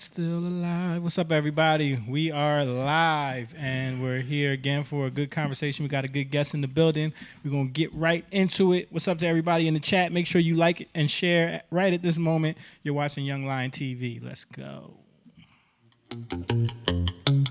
still alive. What's up, everybody? We are live, and we're here again for a good conversation. We got a good guest in the building. We're going to get right into it. What's up to everybody in the chat? Make sure you like and share right at this moment. You're watching Young Lion TV. Let's go.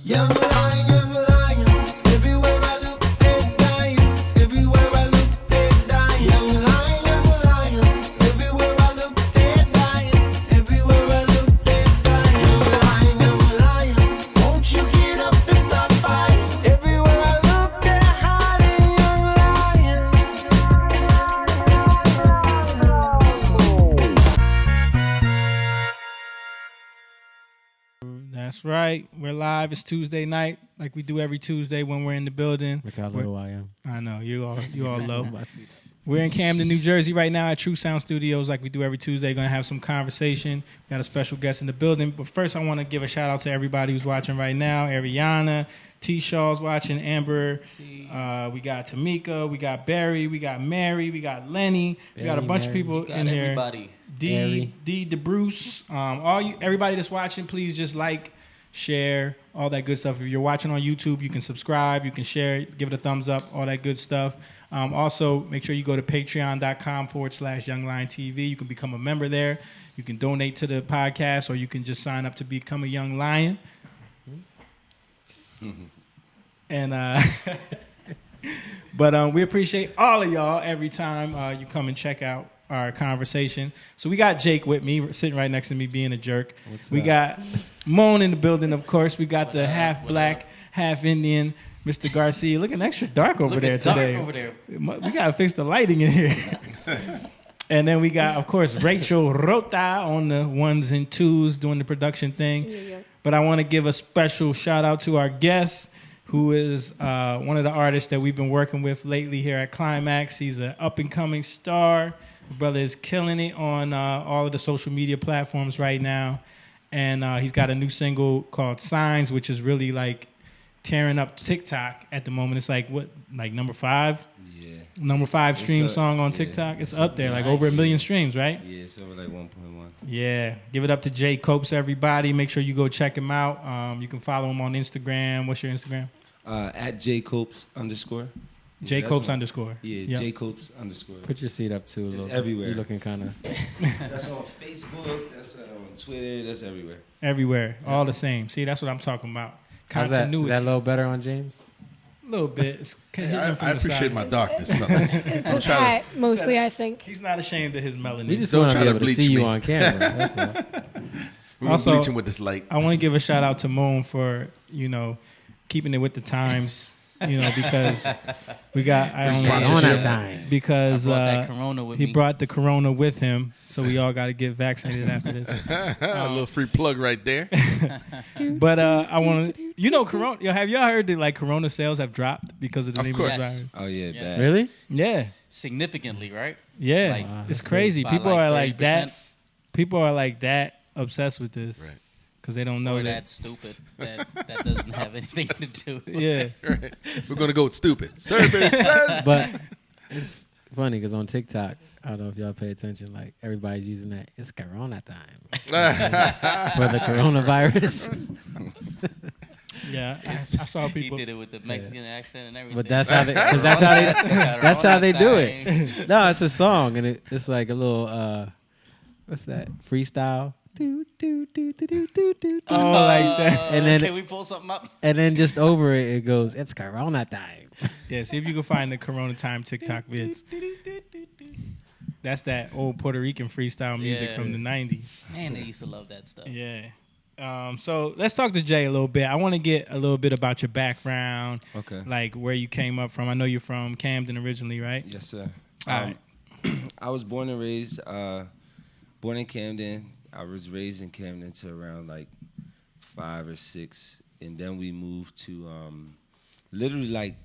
Young lion, everywhere I look, they're dying. Everywhere I look, they're dying. Young lion, everywhere I look, they're dying. Everywhere I look, they're dying. Young lion, won't you get up and stop fighting? Everywhere I look, they're hiding. That's right. We're live. It's Tuesday night, like we do every Tuesday when we're in the building. Look how low I am. I know you all low. We're in Camden, New Jersey right now at True Sound Studios, like we do every Tuesday. Going to have some conversation. We got a special guest in the building. But first, I want to give a shout out to everybody who's watching right now. Ariana, T. Shaw's watching, Amber. We got Tamika. We got Barry. We got Mary. We got Lenny. We got a bunch of people in here. Everybody. D DeBruce. Everybody that's watching, please just like, share, all that good stuff. If you're watching on YouTube, you can subscribe, you can share, give it a thumbs up, all that good stuff. Also, make sure you go to patreon.com/youngliontv. You can become a member there. You can donate to the podcast, or you can just sign up to become a Young Lion. And but we appreciate all of y'all every time you come and check out our conversation. So we got Jake with me, sitting right next to me, being a jerk. We got Moan in the building, of course. We got the half black, half Indian, Mr. Garcia, looking extra dark over there today. We gotta fix the lighting in here. And then we got, of course, Rachel Rota on the ones and twos doing the production thing. Yeah. But I want to give a special shout out to our guest, who is one of the artists that we've been working with lately here at Climax. He's an up-and-coming star. The brother is killing it on all of the social media platforms right now. And he's got a new single called Signs, which is really like tearing up TikTok at the moment. It's like, number 5? Yeah. Number 5 stream song on TikTok. It's up there, like over 1 million streams, right? Yeah, it's over like 1.1. Yeah. Give it up to Jay Copes, everybody. Make sure you go check him out. You can follow him on Instagram. What's your Instagram? At jcopes_. J Copes _. Yeah, yep. Jcopes_. Put your seat up too. A it's little everywhere. You're looking kind of. That's on Facebook. That's on Twitter. That's everywhere. Everywhere, all the same. See, that's what I'm talking about. Continuity. Is that a little better on James? A little bit. I appreciate my darkness, fellas. It's a hat, mostly, I think. He's not ashamed of his melanin. We just want to be able to see me. you on camera. That's all. We're also bleaching with this light. I want to give a shout out to Moan for keeping it with the times. Because we got because he brought the corona with him, so we all got to get vaccinated after this. A little free plug right there. But I want to, corona. Have y'all heard that corona sales have dropped because of the name of the virus? Oh yeah, yes. Really? Yeah, significantly, right? Yeah, it's crazy. People are like that. People are like that obsessed with this. Right. Because they don't know that. That's stupid. That doesn't have anything to do with it. Yeah. Right. We're going to go with stupid. Survey says. But it's funny because on TikTok, I don't know if y'all pay attention, like everybody's using that. It's Corona time. For the coronavirus. Yeah, I saw people. He did it with the Mexican accent and everything. But that's how they do it. No, it's a song, and it's like a little, what's that, freestyle. Oh, like that. And then can we pull something up? And then just over it goes, it's Corona time. Yeah, see if you can find the Corona time TikTok vids. That's that old Puerto Rican freestyle music from the 90s. Man, they used to love that stuff. Yeah. So let's talk to Jay a little bit. I want to get a little bit about your background. Okay. Like where you came up from. I know you're from Camden originally, right? Yes, sir. All right. I was born and raised, born in Camden. I was raised in Camden till around like 5 or 6, and then we moved to literally like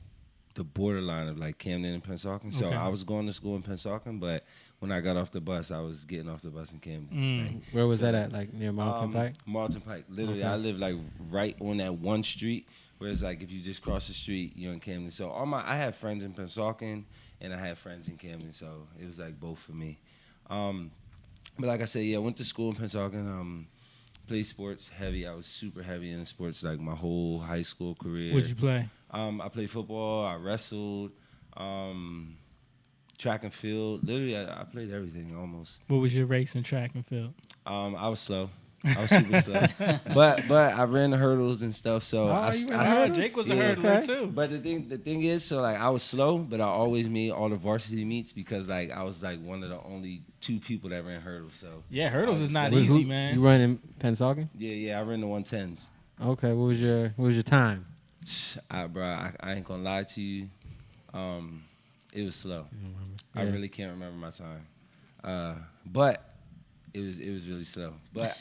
the borderline of like Camden and Pennsauken. So I was going to school in Pennsauken, but when I got off the bus, I was getting off the bus in Camden. Like, where was that at? Like near Marlton Pike? Marlton Pike. Literally, I live like right on that one street. Whereas like if you just cross the street, you're in Camden. So I had friends in Pennsauken and I had friends in Camden. So it was like both for me. But like I said, I went to school in Pennsauken. Played sports heavy. I was super heavy in sports like my whole high school career. What'd you play? I played football. I wrestled. Track and field. Literally, I played everything almost. What was your race in track and field? I was slow. I was super slow. But I ran the hurdles and stuff. So Jake was a hurdler too. But the thing is, so like I was slow, but I always made all the varsity meets because like I was like one of the only 2 people that ran hurdles. So yeah, hurdles is not Who- easy, man. You run in Pensauken? yeah, I ran the 110s. Okay, what was your time? I ain't gonna lie to you. It was slow. I Yeah. really can't remember my time. But it was really slow. But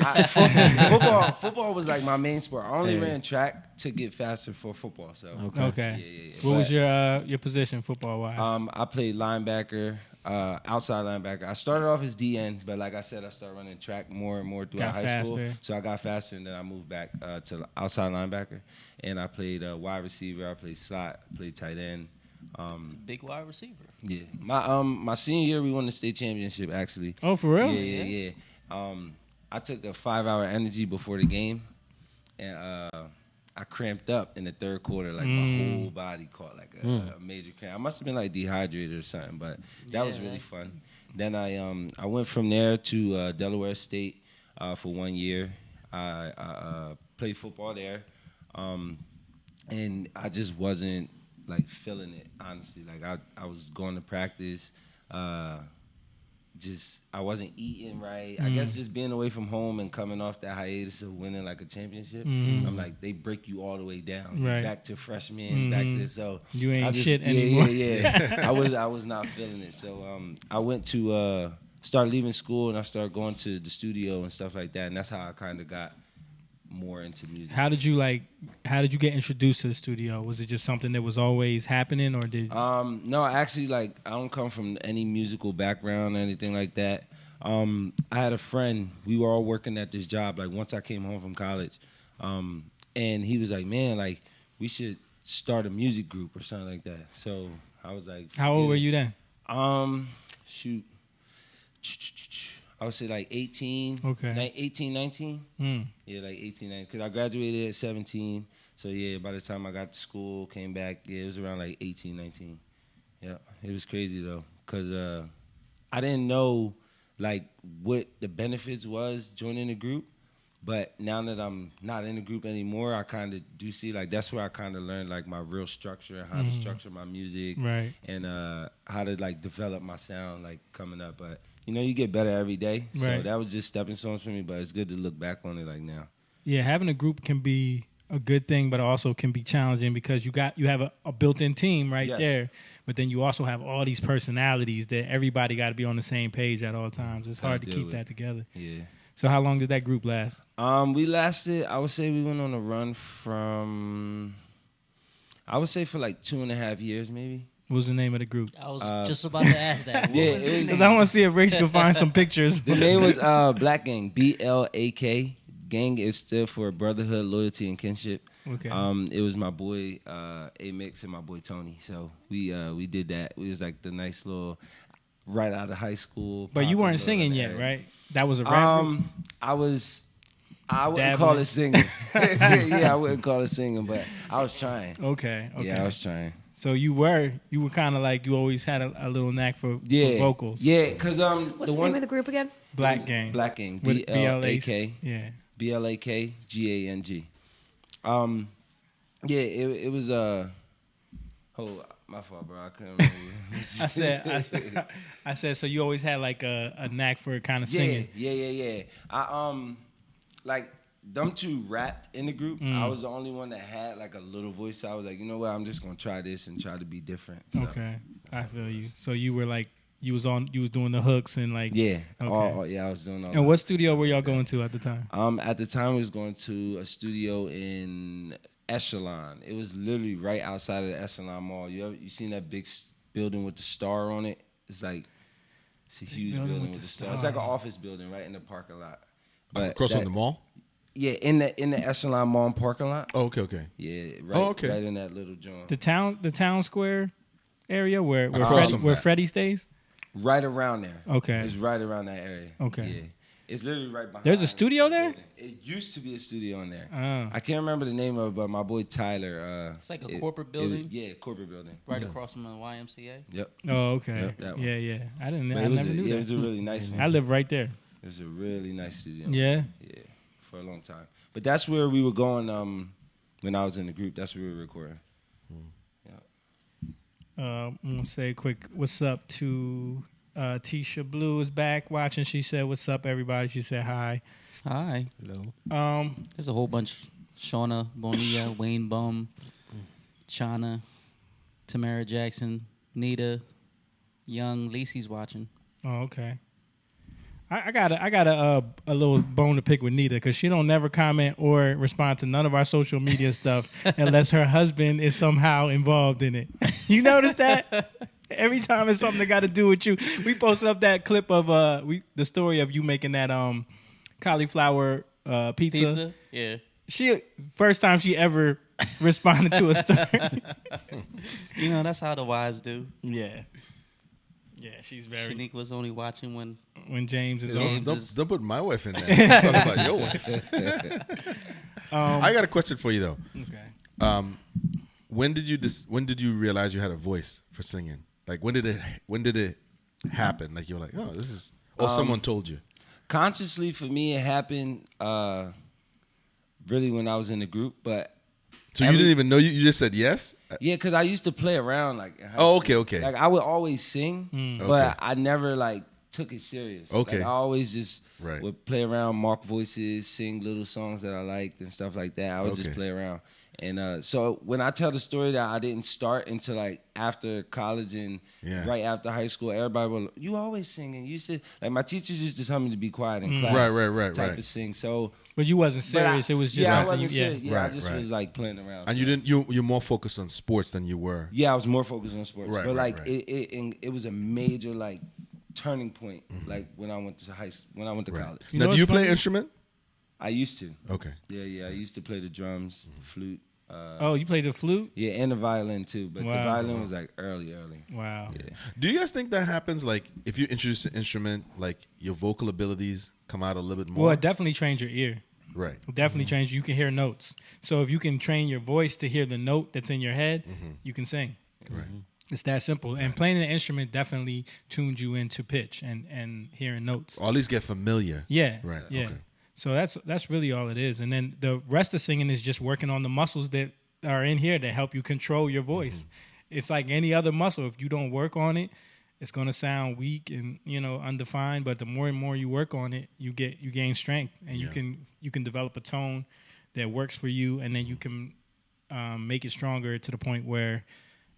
football was like my main sport. I only ran track to get faster for football. So Okay. Yeah. What was your position football wise? I played linebacker, outside linebacker. I started off as DN, but like I said, I started running track more and more throughout Got high school. faster. So I got faster, and then I moved back to outside linebacker. And I played wide receiver. I played slot. I played tight end. Big wide receiver. Yeah, my senior year we won the state championship actually. Oh, for real? Yeah. I took a 5-hour energy before the game, and I cramped up in the third quarter. Like my whole body caught like a major cramp. I must have been like dehydrated or something, but that was really fun. Then I went from there to Delaware State for 1 year. I played football there, and I just wasn't like feeling it, honestly. Like I was going to practice, I wasn't eating right. I guess just being away from home and coming off that hiatus of winning like a championship, I'm like, they break you all the way down. You're Right. back to freshman, back to so You ain't I just, shit anymore. Yeah. I was not feeling it. So I went to start leaving school and I started going to the studio and stuff like that, and that's how I kind of got more into music. How did you get introduced to the studio? Was it just something that was always happening, or did No, actually, like I don't come from any musical background or anything like that. I had a friend. We were all working at this job. Like once I came home from college, and he was like, "Man, like we should start a music group or something like that." So I was like, how old were you then? Shoot. I would say like 18, Okay. 18, 19. Yeah, like 18, 19. Because I graduated at 17. So, yeah, by the time I got to school, came back, it was around like 18, 19. Yeah, it was crazy, though. Because I didn't know, like, what the benefits was joining the group. But now that I'm not in the group anymore, I kind of do see, like, that's where I kind of learned, like, my real structure and how to structure my music. Right. And how to, like, develop my sound, like, coming up. But you know, you get better every day. So Right. that was just stepping stones for me, but it's good to look back on it like now. Yeah, having a group can be a good thing, but also can be challenging because you have a built-in team right Yes. there, but then you also have all these personalities that everybody got to be on the same page at all times. It's hard to deal keep with. that together. Yeah. So how long did that group last? We lasted, I would say we went on a run from, I would say for like 2.5 years maybe. What was the name of the group? I was just about to ask that. What Yeah, was it the was- name? Because I want to see if Rach can find some pictures. The name was Black Gang, BLAK. Gang is stood for Brotherhood, Loyalty, and Kinship. Okay. It was my boy A-Mix and my boy Tony. So we did that. We was like the nice little right out of high school. But you poppin' weren't little singing yet, area. right? That was a rap group? I wouldn't Dabbling. call it singing. Yeah, I wouldn't call it singing, but I was trying. Okay. Yeah, I was trying. So you were kind of like, you always had a little knack for vocals. Yeah, because What's the name of the group again? Black Gang. Black Gang, With BLAK. Yeah. BLAKGANG. Yeah, it was oh, my fault, bro. I couldn't remember. I said, so you always had like a knack for kind of singing. Yeah. I like them two rapped in the group. I was the only one that had like a little voice. So I was like, you know what? I'm just gonna try this and try to be different. So, Okay, I feel you. So you were like, you was doing the hooks and like. Yeah. Okay. I was doing all. And what studio were y'all going to at the time? At the time, we was going to a studio in Echelon. It was literally right outside of the Echelon Mall. You seen that big building with the star on it? It's like it's a huge building with the star. It's like an office building right in the parking lot. But Across from the mall? Yeah, in the Echelon Mall parking lot. Oh, okay. Yeah, right. Oh, okay. Right in that little joint. The town square area where Across from Freddie that. stays. Right around there. Okay. It's right around that area. Okay. Yeah. It's literally right behind. There's a studio the there? building. It used to be a studio in there. Oh. I can't remember the name of it, but my boy Tyler. It's like a corporate building? Yeah, corporate building. Right across from the YMCA. Yep. Oh, okay. Yep, that one. Yeah. I didn't. But I it was never knew It that. was a really nice one. I live right there. It was a really nice studio. Yeah. Yeah, for a long time. But that's where we were going when I was in the group. That's where we were recording. Yeah. I'm gonna say a quick what's up to Tisha Blue is back watching. She said, "What's up, everybody?" She said, "Hi." Hi. Hello. There's a whole bunch. Shauna Bonilla, Wayne Bum, Chana, Tamara Jackson, Nita, Young, Lacey's watching. Oh, okay. I got a little bone to pick with Nita because she don't never comment or respond to none of our social media stuff unless her husband is somehow involved in it. You notice that? Every time it's something that got to do with you. We posted up that clip of the story of you making that cauliflower pizza. Yeah. She first time she ever responded to a story. You know, that's how the wives do. Yeah. Yeah, she's very. Shanique was only watching when James is on. Don't put my wife in there. Talk about your wife. I got a question for you though. Okay. When did you realize you had a voice for singing? Like when did it happen? Like you were like, oh, this is, or someone told you. Consciously for me, it happened really when I was in the group, but. So you didn't even know you just said yes? Yeah, because I used to play around like. In high Oh, school. okay. Like I would always sing, but Okay. I never like took it serious. Okay. Like, I always just Right. would play around, mark voices, sing little songs that I liked and stuff like that. I would just Okay. play around. And so when I tell the story that I didn't start until like after college and Yeah. right after high school, everybody was like, you always singing. You said like my teachers used to tell me to be quiet in class. Right, type right. of sing. So But you wasn't but serious. It was just yeah, I something. wasn't serious. Yeah, I Right, just right. was like playing around. And so. you're more focused on sports than you were. Yeah, I was more focused on sports, Right, but right, like right. it was a major like turning point. Like when I went to Right. college, You Now, know do you what's play funny? instrument? I used to. Okay. Yeah, I used to play the drums, the flute. Oh, you played the flute? Yeah, and the violin too. But Wow. the violin was like early. Wow. Yeah. Do you guys think that happens? Like if you introduce an instrument, like your vocal abilities come out a little bit more? Well, it definitely trains your ear. Right. It definitely trains you. You can hear notes. So if you can train your voice to hear the note that's in your head, you can sing. Right. It's that simple. And playing an instrument definitely tunes you into pitch and hearing notes. Or at least get familiar. Yeah. Right. Yeah. Okay. So that's really all it is. And then the rest of singing is just working on the muscles that are in here that help you control your voice. It's like any other muscle. If you don't work on it, it's going to sound weak and undefined. But the more and more you work on it, you gain strength, and you can develop a tone that works for you, and then you can make it stronger to the point where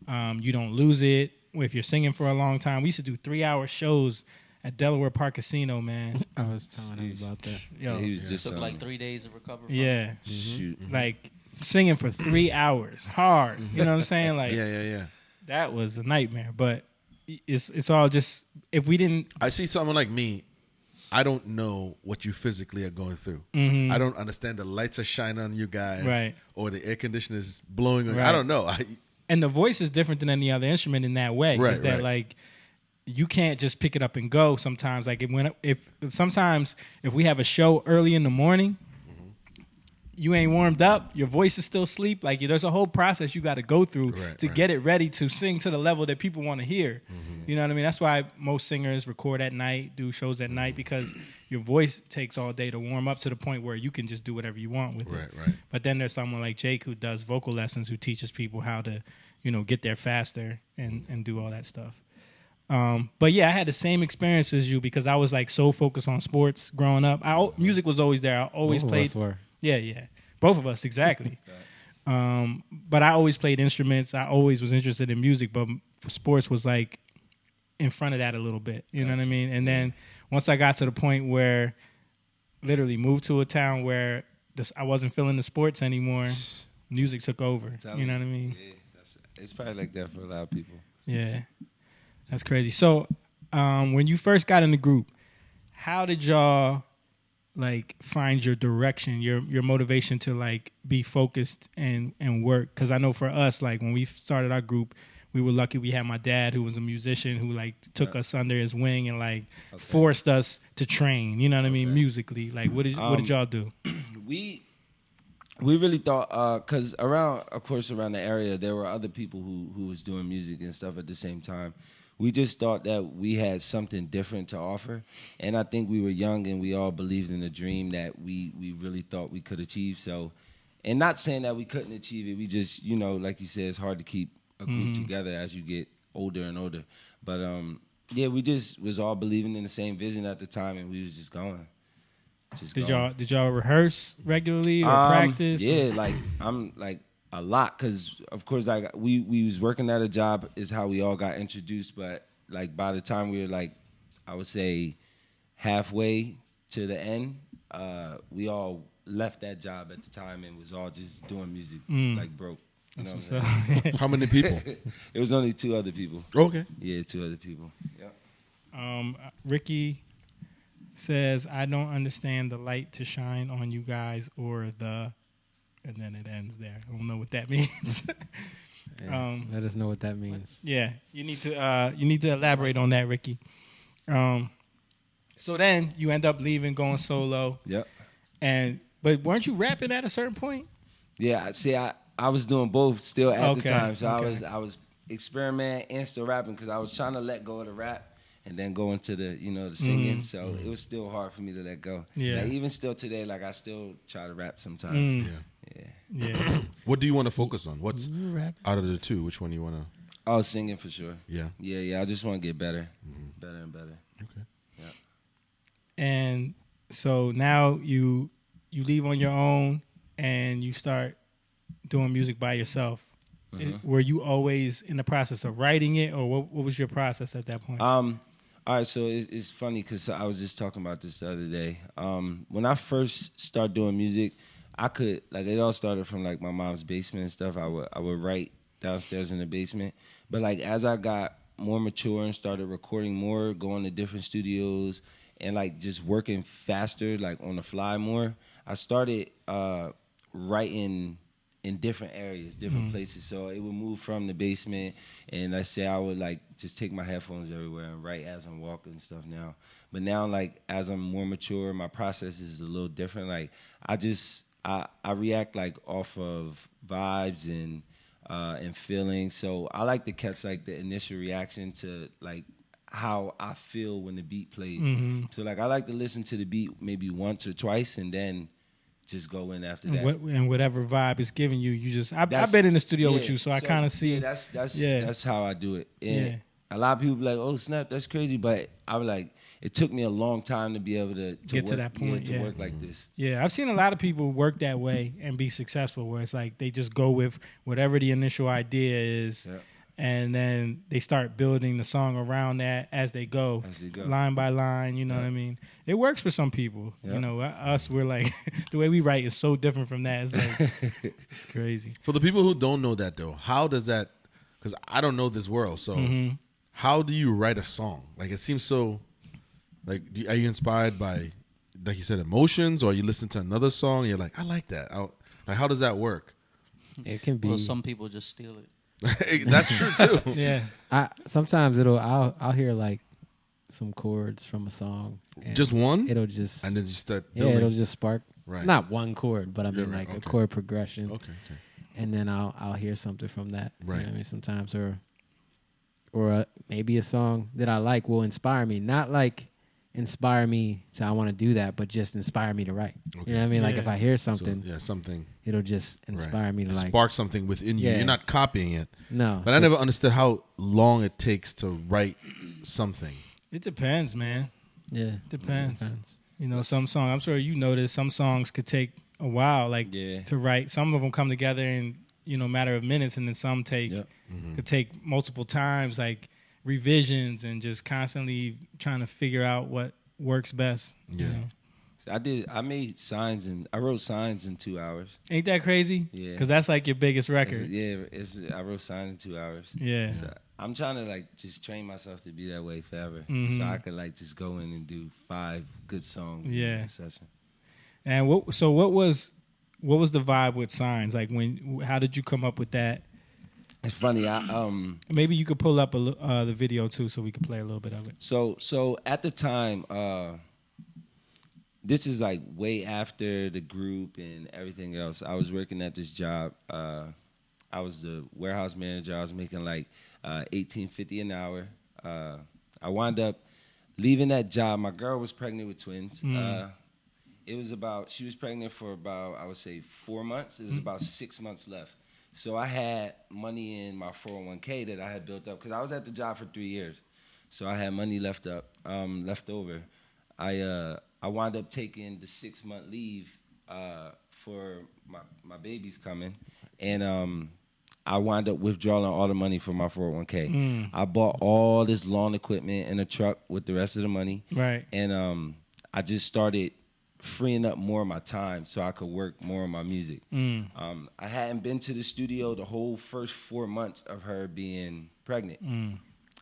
you don't lose it. If you're singing for a long time, we used to do 3-hour shows at Delaware Park Casino, man. I was telling him about that. Yo, He was just Took like 3 days to recover from. yeah, shoot. like singing for 3 hours, hard. You know what I'm saying? Like Yeah. that was a nightmare. But it's all just if we didn't. I see someone like me. I don't know what you physically are going through. I don't understand the lights are shining on you guys, Right. Or the air conditioner is blowing on. Right. I don't know. And the voice is different than any other instrument in that way. Right, is that right. like you can't just pick it up and go sometimes. Like if sometimes if we have a show early in the morning, you ain't warmed up, your voice is still asleep. Like there's a whole process you got to go through Right, to right. get it ready to sing to the level that people want to hear. You know what I mean? That's why most singers record at night, do shows at night, because your voice takes all day to warm up to the point where you can just do whatever you want with it. Right. But then there's someone like Jake who does vocal lessons, who teaches people how to, get there faster and do all that stuff. But yeah, I had the same experience as you because I was like so focused on sports growing up. Music was always there. I always Both of played. us were. Yeah. Both of us, exactly. But I always played instruments. I always was interested in music, but sports was like in front of that a little bit. You know what I mean? And then once I got to the point where literally moved to a town where I wasn't feeling the sports anymore, music took over. You know what I mean? Yeah, it's probably like that for a lot of people. Yeah. That's crazy. So when you first got in the group, how did y'all like find your direction, your motivation to like be focused and work? Because I know for us, like when we started our group, we were lucky we had my dad who was a musician who like took us under his wing and like forced us to train. You know what I mean, musically. Like, what did y'all do? We really thought, cause around the area there were other people who was doing music and stuff at the same time. We just thought that we had something different to offer, and I think we were young and we all believed in a dream that we really thought we could achieve. So, and not saying that we couldn't achieve it, we just, you know, like you said, it's hard to keep a group together as you get older and older. But yeah, we just was all believing in the same vision at the time, and we was just going. Did y'all rehearse regularly or practice? Yeah, like I'm like a lot, because of course like we was working at a job is how we all got introduced, but like by the time we were like, I would say halfway to the end, we all left that job at the time and was all just doing music like broke. You know what I'm saying? How many people? It was only 2 other people. Okay. Yeah, 2 other people. Yeah. Ricky says, I don't understand the light to shine on you guys or the, and then it ends there. I don't know what that means. Let us know what that means. Yeah, you need to elaborate on that, Ricky. So then you end up leaving, going solo. Yep. But weren't you rapping at a certain point? Yeah, see, I was doing both still at the time. So okay. I was experimenting and still rapping, because I was trying to let go of the rap and then go into the, you know, the singing. So it was still hard for me to let go. Yeah. Like, even still today, like I still try to rap sometimes. Yeah. What do you want to focus on? What's out of the 2? Which one you want to? Oh, singing for sure. Yeah. Yeah. I just want to get better, better and better. Okay. Yeah. And so now you leave on your own and you start doing music by yourself. Were you always in the process of writing it, or what was your process at that point? All right, so it's funny because I was just talking about this the other day. When I first started doing music, I could, like, it all started from like my mom's basement and stuff. I would write downstairs in the basement, but like as I got more mature and started recording more, going to different studios, and like just working faster, like on the fly more, I started writing in different areas, different places. So it would move from the basement, and let's say I would like just take my headphones everywhere and write as I'm walking and stuff now. But now, like, as I'm more mature, my process is a little different. Like, I react like off of vibes and feelings. So I like to catch like the initial reaction to like how I feel when the beat plays. So like I like to listen to the beat maybe once or twice and then just go in after that. And whatever vibe is giving you, you just. I've been in the studio with you, so I kind of see. Yeah, that's how I do it. And a lot of people be like, "Oh snap, that's crazy," but I was like, it took me a long time to be able to get work, to that point. to work like this. Yeah, I've seen a lot of people work that way and be successful, where it's like they just go with whatever the initial idea is. Yeah. And then they start building the song around that as they go, line by line. You know what I mean? It works for some people. Yeah. You know, us, we're like, the way we write is so different from that. It's like, it's crazy. For the people who don't know that though, how does that? Because I don't know this world, so how do you write a song? Like it seems so. Like, are you inspired by, like you said, emotions, or you listen to another song and you're like, I like that. Like, how does that work? It can be. Well, some people just steal it. That's true too. Yeah. Sometimes I'll hear like some chords from a song. And just one? It'll just. And then you start building. Yeah, it'll just spark. Right. Not one chord, but I mean right, like a chord progression. Okay. And then I'll hear something from that. Right. You know what I mean, sometimes or maybe a song that I like will inspire me. Not like inspire me to I want to do that, but just inspire me to write. Okay. You know what I mean? Like if I hear something, So, something. it'll just inspire me to like spark something within you. Yeah. You're not copying it. No. But I never understood how long it takes to write something. It depends, man. Yeah. Depends. You know, some songs, I'm sure you noticed, some songs could take a while, like to write. Some of them come together in, you know, matter of minutes, and then some could take multiple times, like revisions and just constantly trying to figure out what works best. Yeah. You know? I made signs and I wrote signs in 2 hours. Ain't that crazy? Yeah. Because that's like your biggest record. I wrote signs in 2 hours. Yeah. So I'm trying to like just train myself to be that way forever, Mhm. so I could like just go in and do 5 good songs in a session. And what was the vibe with signs? Like how did you come up with that It's funny. Maybe you could pull up the video too, so we could play a little bit of it. So at the time, this is like way after the group and everything else. I was working at this job. I was the warehouse manager. I was making like $18.50 an hour. I wound up leaving that job. My girl was pregnant with twins. She was pregnant for about, I would say, 4 months. It was about 6 months left. So I had money in my 401k that I had built up because I was at the job for 3 years. So I had money left over. I wound up taking the 6-month leave for my baby's coming, and I wound up withdrawing all the money from my 401k. I bought all this lawn equipment in a truck with the rest of the money, Right. and I just started freeing up more of my time so I could work more on my music. I hadn't been to the studio the whole first 4 months of her being pregnant.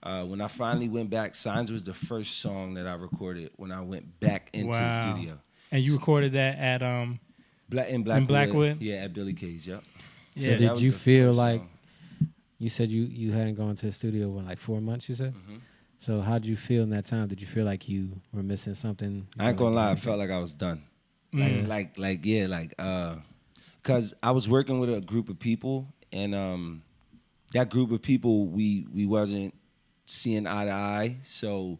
When I finally went back, Signs was the first song that I recorded when I went back into the studio. And you recorded that at Blackwood? Yeah, at Billy K's, yep. Yeah. So that did was you the feel first like song. you said you hadn't gone to the studio in like 4 months? You said. So how did you feel in that time? Did you feel like you were missing something? I ain't gonna lie, I felt like I was done. Cause I was working with a group of people, and that group of people we wasn't seeing eye to eye, so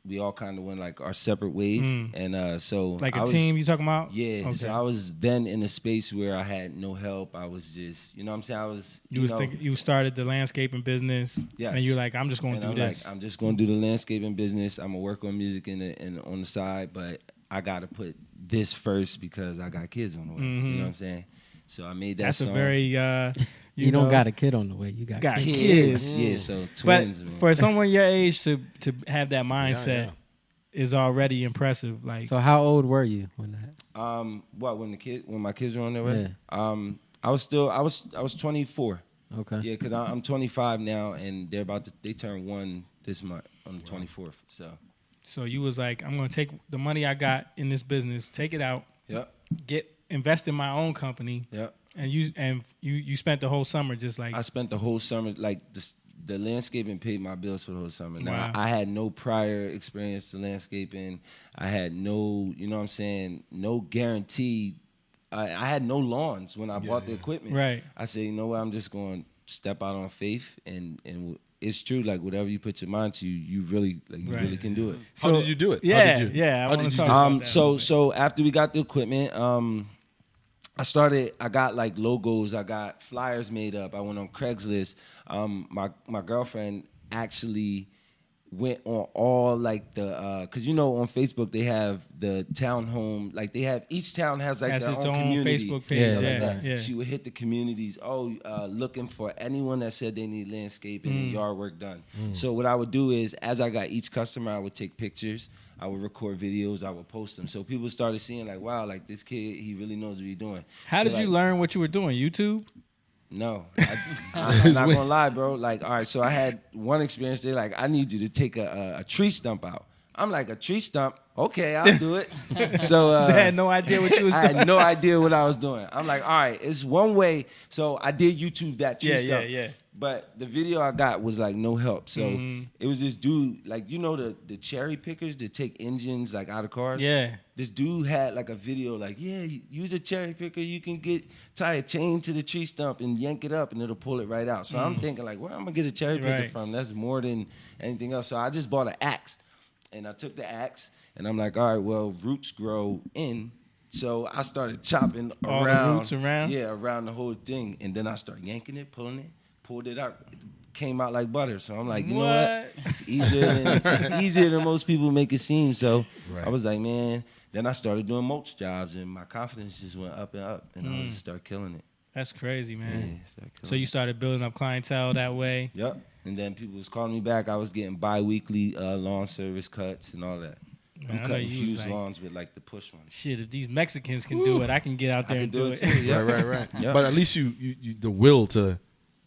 we all kind of went like our separate ways, and so Like I was, team you talking about? Yeah, Okay. so I was then in a space where I had no help. I was just, you know what I'm saying? I was, You started the landscaping business, Yes. and you're like, I'm just going to and do I'm this. like, I'm just gonna do the landscaping business. I'm gonna work on music on the side, but I gotta put this first because I got kids on the way. You know what I'm saying? So I made that That's song. a very You don't got a kid on the way. You got kids. kids. Yeah, so But twins, man. for someone your age to have that mindset yeah. is already impressive. Like, So how old were you when that? When my kids were on their way? Yeah. I was 24. Okay. Yeah, because I'm 25 now, and they turn 1 this month on the 24th. So you was like, I'm gonna take the money I got in this business, take it out, yep, invest in my own company, yep. and you spent the whole summer just like I spent the whole summer like the landscaping paid my bills for the whole summer. Now Wow. I had no prior experience to landscaping. I had no, you know what I'm saying, no guarantee. I had no lawns when I bought the equipment. Right. I said, you know what, I'm just going to step out on faith, and it's true. Like whatever you put your mind to, you really really can do it. How did you do it? Yeah, How did you, yeah. I how want did to you talk just- about that. So after we got the equipment, I got like logos, I got flyers made up. I went on Craigslist. My girlfriend actually went on all like the cause on Facebook they have the townhome, like they have each town has like Has their its own own community. Facebook page. Yeah, Stuff Yeah, like that. yeah. She would hit the communities, looking for anyone that said they need landscaping and yard work done. So what I would do is, as I got each customer, I would take pictures, I would record videos, I would post them. So people started seeing like, wow, like this kid, he really knows what he's doing. How So, did you like, learn what you were doing? YouTube? No, I'm not gonna lie, bro. Like, all right, so I had one experience. They're like, I need you to take a tree stump out. I'm like, a tree stump? Okay, I'll do it. So They had no idea what you was I doing. had no idea what I was doing. I'm like, all right, it's one way. So I did YouTube that tree stump. Yeah. But the video I got was like no help. So it was this dude, like the cherry pickers that take engines like out of cars. Yeah. This dude had like a video like, yeah, use a cherry picker. You can tie a chain to the tree stump and yank it up and it'll pull it right out. So I'm thinking like, where I'm gonna get a cherry picker Right. from? That's more than anything else. So I just bought an axe, and I took the axe and I'm like, all right, well, roots grow in. So I started chopping All the around. roots around? Yeah, around the whole thing. And then I started yanking it, pulling it, pulled it out. It came out like butter. So I'm like, you know what? It's easier than most people make it seem. So Right. I was like, man. Then I started doing mulch jobs, and my confidence just went up and up, and I just started killing it. That's crazy, man. Yeah, started killing So you started building up clientele that way. Yep. And then people was calling me back. I was getting bi-weekly lawn service cuts and all that. Man, I I'm know cutting you was huge like, lawns with like the push ones. shit, if these Mexicans can do it, I can get out there I and can do it. too. Yeah. Right. Yep. But at least you the will to,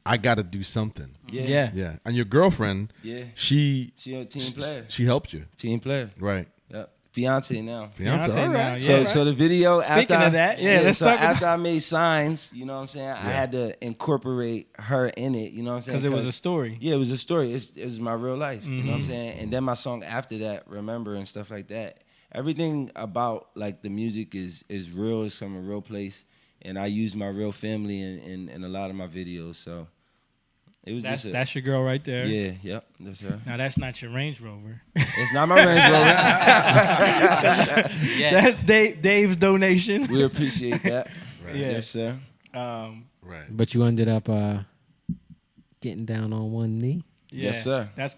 I got to do something. Yeah. Yeah. And your girlfriend, Yeah. she She a team player. she helped you. Team player. Right. Yep. fiance now. Fiance, all now, right. yeah. So the video Speaking after of that, let's so talk about after I made Signs, you know what I'm saying? I had to incorporate her in it, you know what I'm saying? because it was a story. Yeah, it was a story. It was my real life, you know what I'm saying? And then my song after that, Remember and stuff like that. Everything about like the music is real. It's from a real place, and I use my real family in a lot of my videos. So it was That's your girl right there. yeah, yep, that's her. Now that's not your Range Rover. It's not my Range Rover. That's Dave's donation. We appreciate that. Right. Yeah. Yes, sir. Right. But you ended up getting down on one knee. Yeah. Yes, sir. That's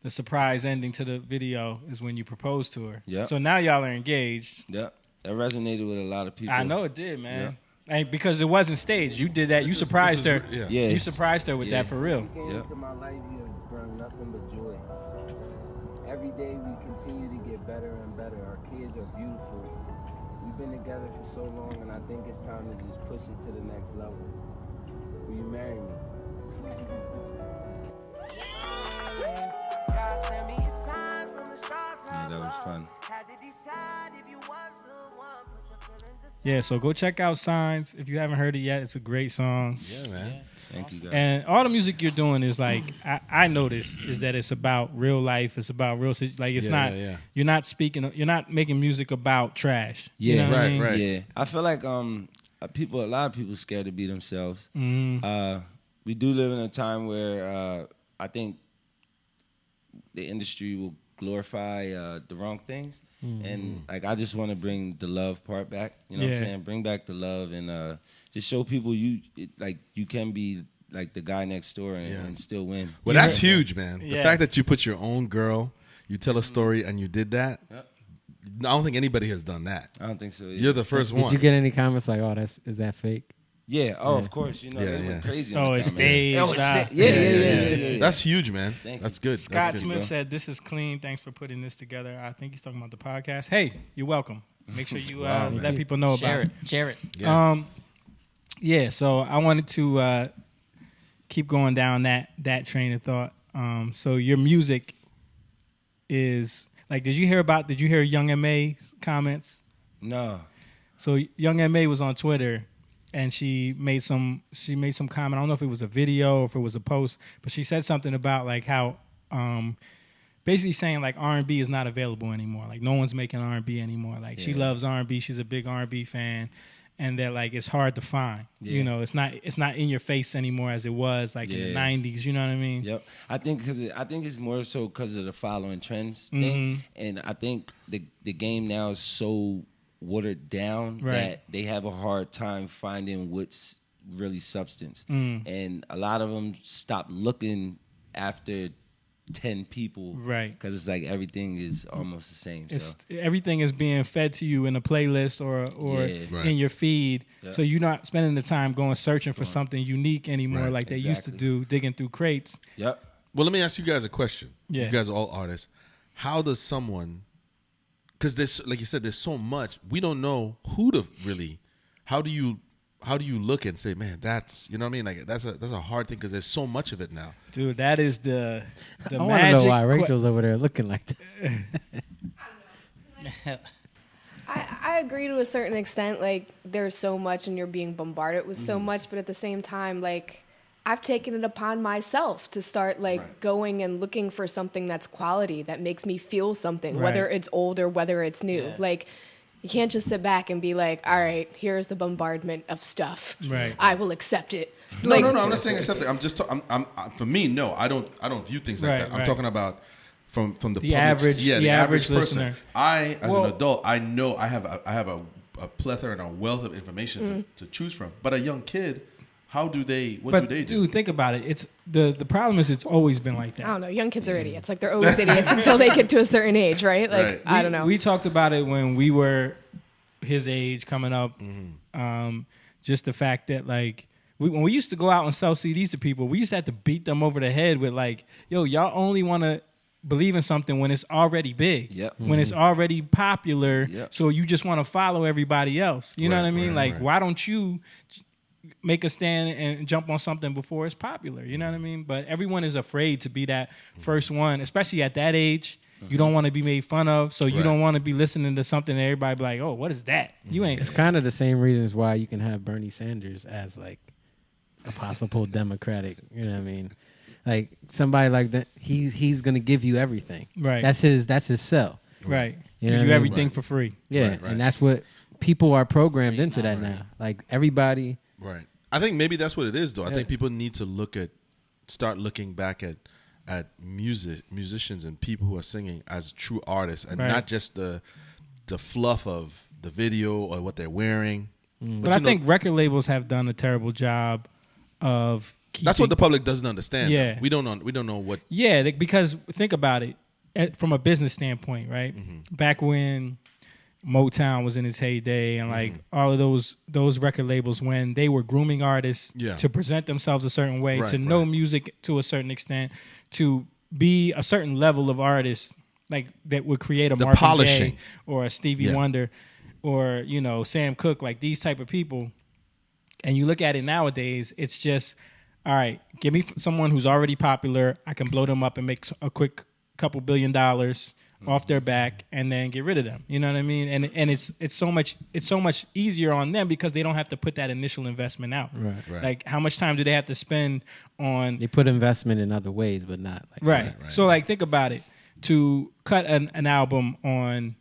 the surprise ending to the video is when you proposed to her. Yep. So now y'all are engaged. Yep. That resonated with a lot of people. I know it did, man. And because it wasn't staged, you did that. You surprised her. Yeah. Yeah. You surprised her with Yeah. that for real. You came into my life, you have brought nothing but joy. Every day we continue to get better and better. Our kids are beautiful. We've been together for so long, and I think it's time to just push it to the next level. Will you marry me? Yeah, that was fun. Yeah, so go check out Signs. If you haven't heard it yet, it's a great song. Yeah, man. Thank you, guys. And all the music you're doing is like I noticed is that it's about real life. It's about real like it's Yeah, not. yeah. You're not speaking. You're not making music about trash. You Yeah, know what I right, mean? right. Yeah, I feel like a lot of people scared to be themselves. Mhm. We do live in a time where I think the industry will glorify the wrong things, and like I just want to bring the love part back. You know what I'm Yeah. saying? Bring back the love and just show people you can be like the guy next door and still win. Well, that's huge, man. The Yeah. fact that you put your own girl, you tell a story, and you did that. Yep. I don't think anybody has done that. I don't think so. Either. You're the first Did one. you get any comments like, "Oh, is that fake"? Yeah. Oh, of course. You know Yeah, they yeah. went crazy. Oh, on the it's comments. staged. Oh, it's Ah. yeah. That's huge, man. Thank That's you. good. Scott That's good, Smith bro. said, "This is clean. Thanks for putting this together." I think he's talking about the podcast. Hey, you're welcome. Make sure you Wow, let man. people know about it. Share it. Yeah. Yeah. So I wanted to keep going down that train of thought. So your music is like, did you hear Young M.A.'s comments? No. So Young M.A. was on Twitter, and she made some comment. I don't know if it was a video or if it was a post, but she said something about like how basically saying like R&B is not available anymore. Like no one's making R&B anymore. Like she loves R&B. She's a big R&B fan, and that like it's hard to find. Yeah. You know, it's not in your face anymore as it was like in the Yeah. 90s. You know what I mean? Yep. I think it's more so because of the following trends thing, and I think the game now is so watered down Right. that they have a hard time finding what's really substance, and a lot of them stop looking after 10 people, Right. Because it's like everything is almost the same. It's So everything is being fed to you in a playlist or Yeah. Right. in your feed. Yeah. So you're not spending the time going searching for something unique anymore Right. like they used to Exactly. do, digging through crates. yep. Well, let me ask you guys a question. Yeah. You guys are all artists. How does someone, because there's, like you said, there's so much, we don't know who to really, how do you look and say, man, that's, you know what I mean? Like that's a hard thing because there's so much of it now. Dude, that is the I want to magic. know why Rachel's over there looking like that. I agree to a certain extent. Like, there's so much and you're being bombarded with so much, but at the same time, like, I've taken it upon myself to start, like, going and looking for something that's quality, that makes me feel something, Right. whether it's old or whether it's new. Yeah. Like, you can't just sit back and be like, all right, here's the bombardment of stuff. Right. I will accept it. No, Like, no, I'm not saying accept it. I'm just, for me, no, I don't view things like Right, that. I'm right. talking about from the public, average- yeah, the average person. listener. I, as Well- an adult, I know I have a plethora and a wealth of information to choose from. But a young kid, what do they But do? dude, think about it. It's the problem is it's always been like that. I don't know. Young kids are idiots. Like, they're always idiots until they get to a certain age, right? Like, Right. I don't know. We talked about it when we were his age coming up. Just the fact that like when we used to go out and sell CDs to people, we used to have to beat them over the head with like, yo, y'all only want to believe in something when it's already big, Yep. when it's already popular. Yep. So you just want to follow everybody else. You know Right, what I mean? right, Like, right. why don't you make a stand and jump on something before it's popular? You know what I mean? But everyone is afraid to be that first one, especially at that age. You don't want to be made fun of, so you Right. don't want to be listening to something that everybody be like, oh, what is that? You ain't. It's kind of the same reasons why you can have Bernie Sanders as like a possible Democratic. You know what I mean? Like somebody like that, he's gonna give you everything. Right. That's his sell. Right. You Give know what I you mean? everything Right. for free. Yeah, Right, right. and that's what people are programmed into that now. Like everybody. Right. I think maybe that's what it is, though. I Yeah. think people need to start looking back at musicians and people who are singing as true artists, and Right. not just the fluff of the video or what they're wearing. But I think record labels have done a terrible job of keeping. that's what the public doesn't understand. Yeah. we don't know what. Yeah, because think about it from a business standpoint, right? Mm-hmm. Back when Motown was in its heyday, and like all of those record labels, when they were grooming artists Yeah. to present themselves a certain way, Right, to know right. music to a certain extent, to be a certain level of artist, like that would create a The Marvin polishing. Gaye or a Stevie Yeah. Wonder or Sam Cooke, like these type of people. And you look at it nowadays, it's just, all right, give me someone who's already popular. I can blow them up and make a quick couple $1 billion off their back, and then get rid of them. You know what I mean? And it's so much easier on them because they don't have to put that initial investment out. Right. Like how much time do they have to spend on? They put investment in other ways, but not like Right. So like think about it. To cut an album on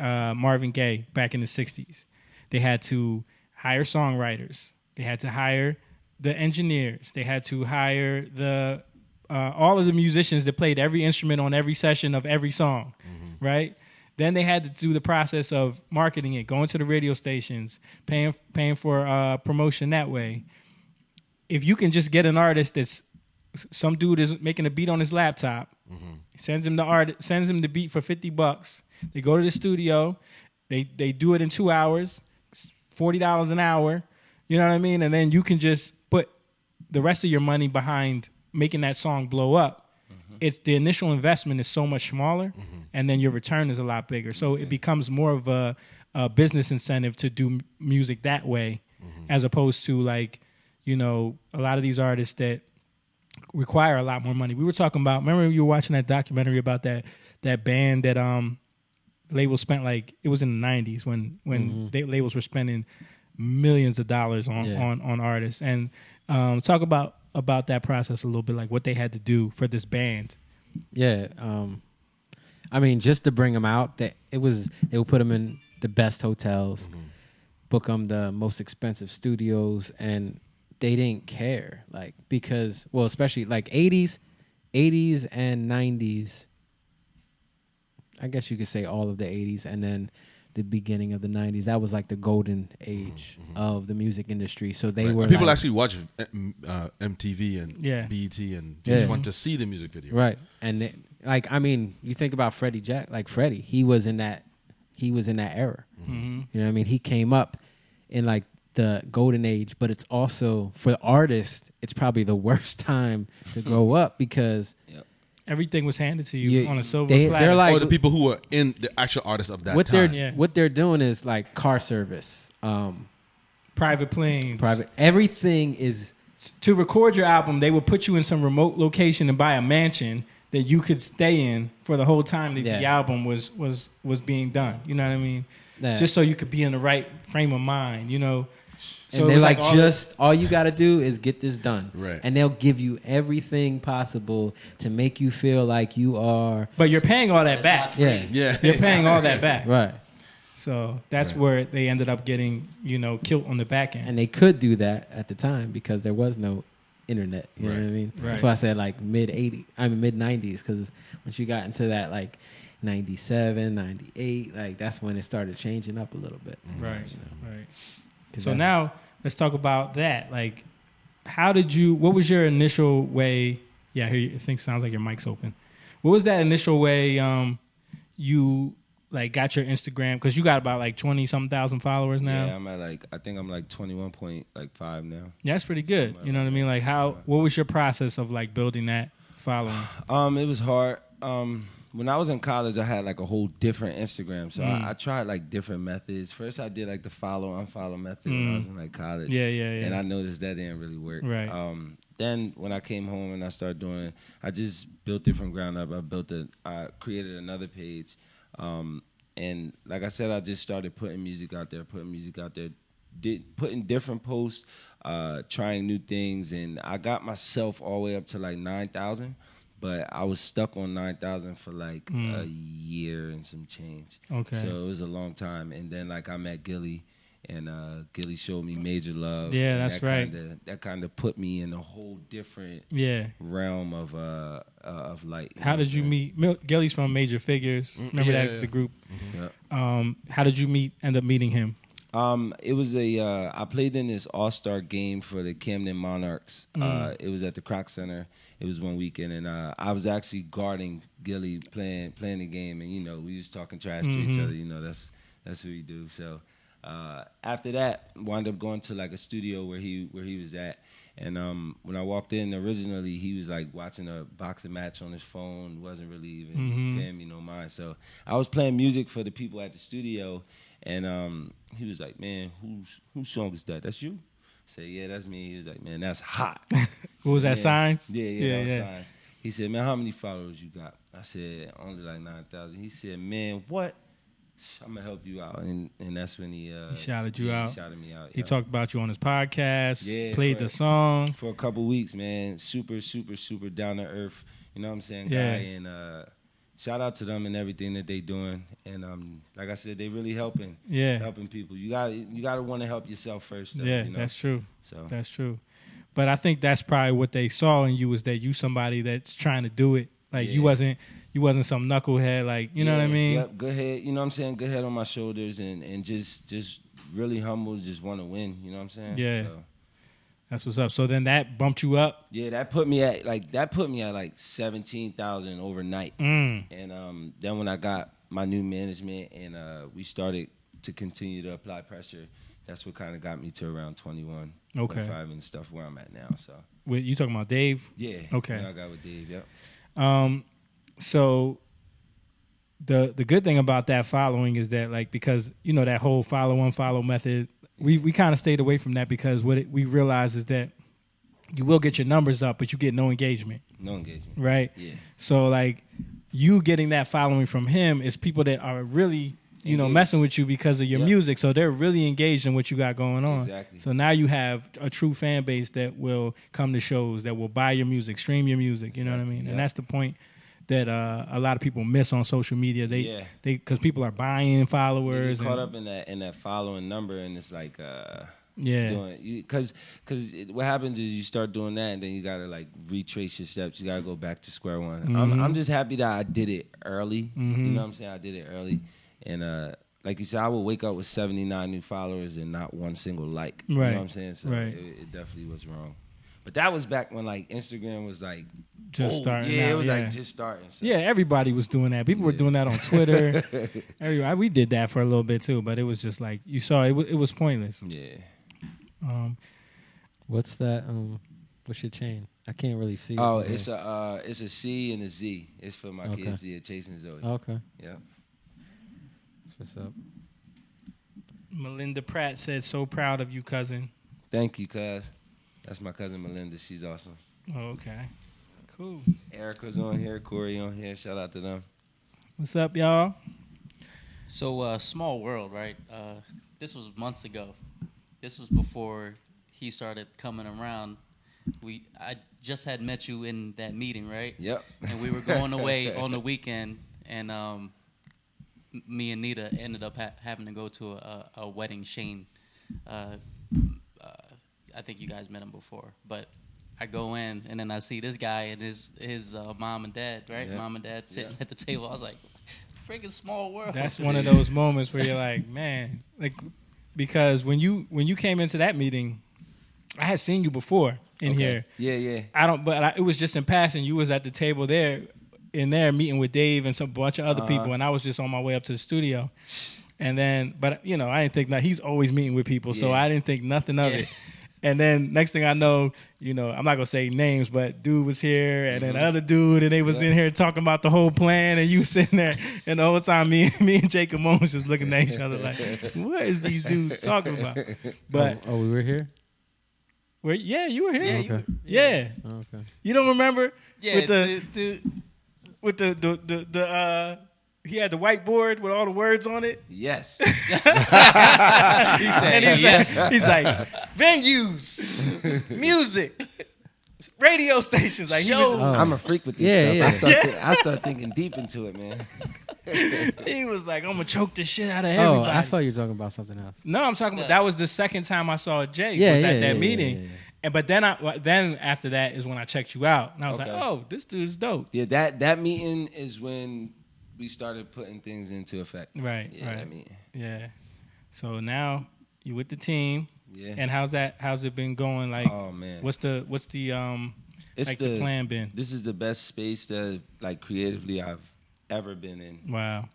Marvin Gaye back in the 60s, they had to hire songwriters. They had to hire the engineers. They had to hire the all of the musicians that played every instrument on every session of every song, right? Then they had to do the process of marketing it, going to the radio stations, paying for promotion that way. If you can just get an artist that's some dude is making a beat on his laptop, sends him the beat for $50. They go to the studio, they do it in 2 hours, $40 an hour. You know what I mean? And then you can just put the rest of your money behind making that song blow up. It's the initial investment is so much smaller, and then your return is a lot bigger. So it becomes more of a business incentive to do music that way, as opposed to like, a lot of these artists that require a lot more money. We were talking about, remember you were watching that documentary about that band that labels spent, like it was in the 90s when labels were spending millions of dollars on artists, and talk about that process a little bit, like what they had to do for this band. Yeah, I mean, just to bring them out, they would put them in the best hotels, book them the most expensive studios, and they didn't care, like, because, well, especially like 80s and 90s. I guess you could say all of the 80s and then the beginning of the 90s. That was like the golden age of the music industry. So they were people like, actually watch MTV and BET and they just want to see the music video. right. And they, like, I mean, you think about Freddie, he was in that era. You know what I mean? He came up in like the golden age, but it's also for the artist, it's probably the worst time to grow up because Everything was handed to you on a silver platter. They're like, Or the people who were in the actual artists of that what time. what they're doing is like car service, private planes. everything is To record your album, they would put you in some remote location and buy a mansion that you could stay in for the whole time that the album was being done. You know what I mean? Yeah. Just so you could be in the right frame of mind, So and it they're was like, all all you got to do is get this done. Right. And they'll give you everything possible to make you feel like you are. But you're paying all that back. Yeah. Yeah. You're paying all that back. Right. So that's where they ended up getting, killed on the back end. And they could do that at the time because there was no internet. You know what I mean? Right. That's why I said like mid 90s, because once you got into that like 97, 98, like that's when it started changing up a little bit. Right. Right. So that- now let's talk about that. Like, what was your initial way? Yeah, I think sounds like your mic's open. What was that initial way you like got your Instagram? Because you got about like 20-something thousand followers now. Yeah, I'm at I think I'm like 21.5 now. Yeah, that's pretty good. You know what I mean? Like what was your process of like building that following? It was hard. When I was in college, I had like a whole different Instagram. So I tried like different methods. First, I did like the follow, unfollow method when I was in like college. Yeah. And I noticed that didn't really work. Right. then when I came home and I started doing, I just built it from ground up. I created another page, and like I said, I just started putting music out there, putting different posts, trying new things, and I got myself all the way up to like 9,000. But I was stuck on 9,000 for like a year and some change. Okay. So it was a long time. And then like I met Gilly, and Gilly showed me Major Love. Yeah, and that's right. That kind of put me in a whole different realm of light. How did you meet? Gilly's from Major Figures. Remember the group? Yeah. How did you end up meeting him? It was I played in this all-star game for the Camden Monarchs. It was at the Croc Center. It was one weekend, and I was actually guarding Gilly playing the game, and we was talking trash to each other. That's what we do. So after that, wound up going to like a studio where he was at, and when I walked in, originally he was like watching a boxing match on his phone, wasn't really even paying me no mind. So I was playing music for the people at the studio. And he was like, man, whose song is that? That's you? I said, yeah, that's me. He was like, man, that's hot. What was that, Signs? Yeah, that was Signs. He said, man, how many followers you got? I said, only like 9,000. He said, man, what? I'm going to help you out. And that's when he shouted you out. He shouted me out. He talked about you on his podcast, Yeah, played the song. For a couple weeks, man. Super, super, super down to earth. You know what I'm saying? Yeah. Guy. And shout out to them and everything that they doing, and like I said, they really helping people. You gotta want to help yourself first. Though, That's true. So that's true. But I think that's probably what they saw in you was that you somebody that's trying to do it. Like you wasn't some knucklehead. Like you know what I mean? Yep. Good head. You know what I'm saying? Good head on my shoulders, and just really humble. Just want to win. You know what I'm saying? Yeah. So. That's what's up. So then that bumped you up? Yeah, that put me at like 17,000 overnight. And then when I got my new management and we started to continue to apply pressure, that's what kind of got me to around 21, 25 and stuff where I'm at now. So you talking about Dave? Yeah. Okay. I got with Dave. Yep. So the good thing about that following is that like because that whole follow unfollow method. We kind of stayed away from that because we realized is that you will get your numbers up, but you get no engagement. No engagement. Right? Yeah. So, like, you getting that following from him is people that are really, messing with you because of your music. So they're really engaged in what you got going on. Exactly. So now you have a true fan base that will come to shows, that will buy your music, stream your music. You know what I mean? Yeah. And that's the point that a lot of people miss on social media. They because people are buying followers. They get caught up in that following number, and it's like because what happens is you start doing that, and then you gotta like retrace your steps. You gotta go back to square one. I'm just happy that I did it early. You know what I'm saying? I did it early, and like you said, I would wake up with 79 new followers and not one single like. You know what I'm saying? So it definitely was wrong. But that was back when like Instagram was like just starting. Yeah, it was like just starting. So. Yeah, everybody was doing that. People were doing that on Twitter. Everybody, we did that for a little bit too, but it was just like you saw it was pointless. Yeah. What's that? What's your chain? I can't really see. Oh, it's a C and a Z. It's for my kids. Yeah, Chase and Zoe. Okay. Yeah. What's up? Melinda Pratt said, "So proud of you, cousin." Thank you, cuz. That's my cousin Melinda. She's awesome. Oh, okay. Cool. Erica's on here. Corey on here. Shout out to them. What's up, y'all? So, Small World, right? This was months ago. This was before he started coming around. I just had met you in that meeting, right? Yep. And we were going away on the weekend, and me and Nita ended up having to go to a wedding. Shane, I think you guys met him before, but I go in and then I see this guy and his mom and dad, right? Yeah. Mom and dad sitting at the table. I was like, freaking small world. That's one of those moments where you're like, man, like because when you came into that meeting, I had seen you before in here. Yeah. It was just in passing. You was at the table there meeting with Dave and some bunch of other people, and I was just on my way up to the studio. And then, but I didn't think that he's always meeting with people, so I didn't think nothing of it. And then next thing I know, I'm not gonna say names, but dude was here, and then the other dude, and they was in here talking about the whole plan, and you sitting there, and the whole time me and Jacob Moon was just looking at each other like, what is these dudes talking about? But we were here. Where? Yeah, you were here. Yeah, Okay. Yeah. Okay. You don't remember? Yeah, With the he had the whiteboard with all the words on it. Yes. And he's like venues, music, radio stations. Like he was, Oh. I'm a freak with this Yeah, stuff. yeah. I start thinking deep into it, man. he was like, I'm gonna choke the shit out of Oh, everybody. I thought you were talking about something else. No, I'm talking about that was the second time I saw Jay. Yeah, was yeah, at that yeah, meeting. yeah, yeah. And but then after that is when I checked you out, and I was like, Okay. oh, this dude's dope. Yeah, that meeting is when we started putting things into effect. Right, Yeah, right. that meeting. Yeah. So now you with the team, Yeah. and how's it been going? Like, Oh man. what's the It's like the plan been? This is the best space that like creatively I've ever been in. Wow.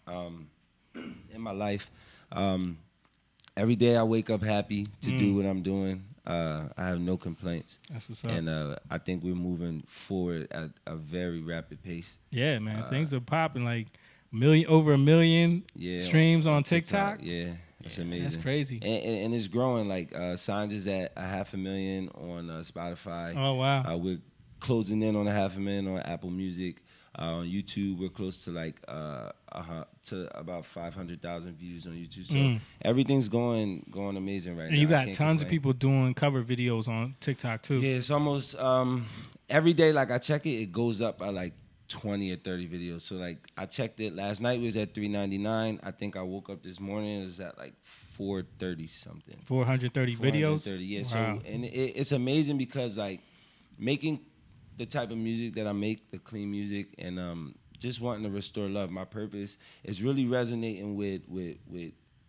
In my life. Every day I wake up happy to do what I'm doing. I have no complaints. That's what's up. And I think we're moving forward at a very rapid pace. Yeah, man. Things are popping like over a million streams on TikTok. Yeah, that's amazing. That's crazy. And it's growing. Like Signs is at 500,000 on Spotify. Oh wow. We're closing in on 500,000 on Apple Music. On YouTube, we're close to like to about 500,000 views on YouTube. So everything's going amazing right now. And you I got can't tons of complain. people doing cover videos on TikTok too. Yeah, it's almost every day. Like I check it, it goes up by like 20 or 30 videos. So like I checked it last night. It was at 399. I think I woke up this morning. It was at like 430 something. 430 videos. 430, yeah. Wow. So and it's amazing because like making the type of music that I make, the clean music, and just wanting to restore love. My purpose is really resonating with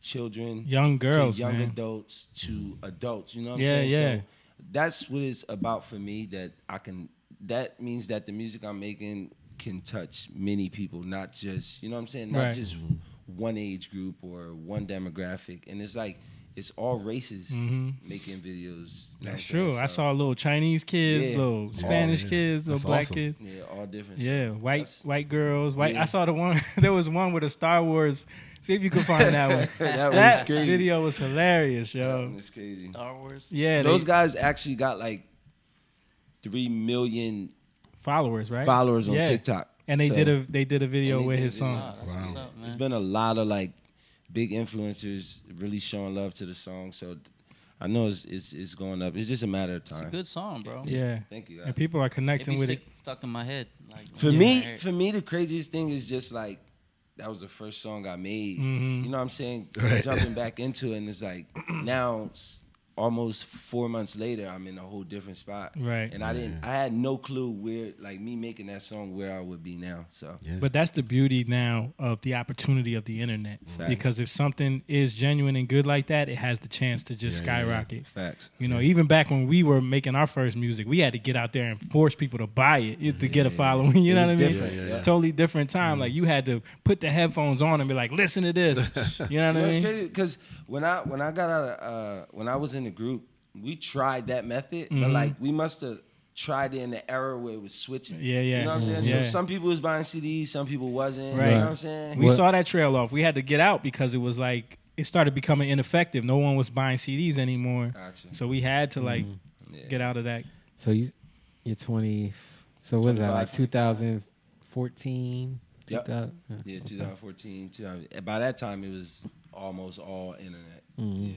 children, Young girls, to young man. adults, to adults. You know what I'm Yeah, saying? yeah. So that's what it's about for me. That means that the music I'm making can touch many people, not just, you know what I'm saying, not Right. just one age group or one demographic. And it's like it's all races making videos. You know what I'm That's saying? true. I So, saw little Chinese kids, Yeah. little Spanish yeah. kids, little That's black awesome. kids. yeah, all different. Yeah, So white girls. White. Yeah. I saw the one. There was one with a Star Wars. See if you can find that one. That was That crazy. video was hilarious, yo. It's crazy. Star Wars. Yeah, Those they- guys actually got like 3 million followers, right? followers on Yeah. TikTok. And they So, did a video and they with did his a song. Wow, that's what's up, man. There's been a lot of like big influencers really showing love to the song. So I know it's going up. It's just a matter of It's a time. good song, bro. Yeah. Thank you. And people are It connecting be with it. stuck in my head. Like For when me, I hear it. for me, the craziest thing is just like that was the first song I made. Mhm. You know what I'm saying? Right. Jumping back into it, and it's like now, almost 4 months later, I'm in a whole different spot. Right. And I had no clue where, like me making that song, where I would be now. So Yeah. But that's the beauty now of the opportunity of the internet. Facts. Because if something is genuine and good like that, it has the chance to just Yeah, yeah, yeah. skyrocket. facts. You know, even back when we were making our first music, we had to get out there and force people to buy it to get a following. You It know was what I mean? different, yeah. It's totally different time. Like you had to put the headphones on and be like, "Listen to this." You know what I It's mean? crazy because when I got out of when I was in the group, we tried that method, but like we must have tried it in the era where it was switching. Yeah, yeah. You know what I'm saying? Yeah. So some people was buying CDs, some people wasn't. Right. You know what I'm saying? We What- saw that trail off. We had to get out because it was like it started becoming ineffective. No one was buying CDs anymore. Gotcha. So we had to like Yeah. get out of that. So you're 20. So what is that, like 25. 2014? Yep. 2000? Yeah, 2014. 2000. By that time, it was almost all internet. Yeah.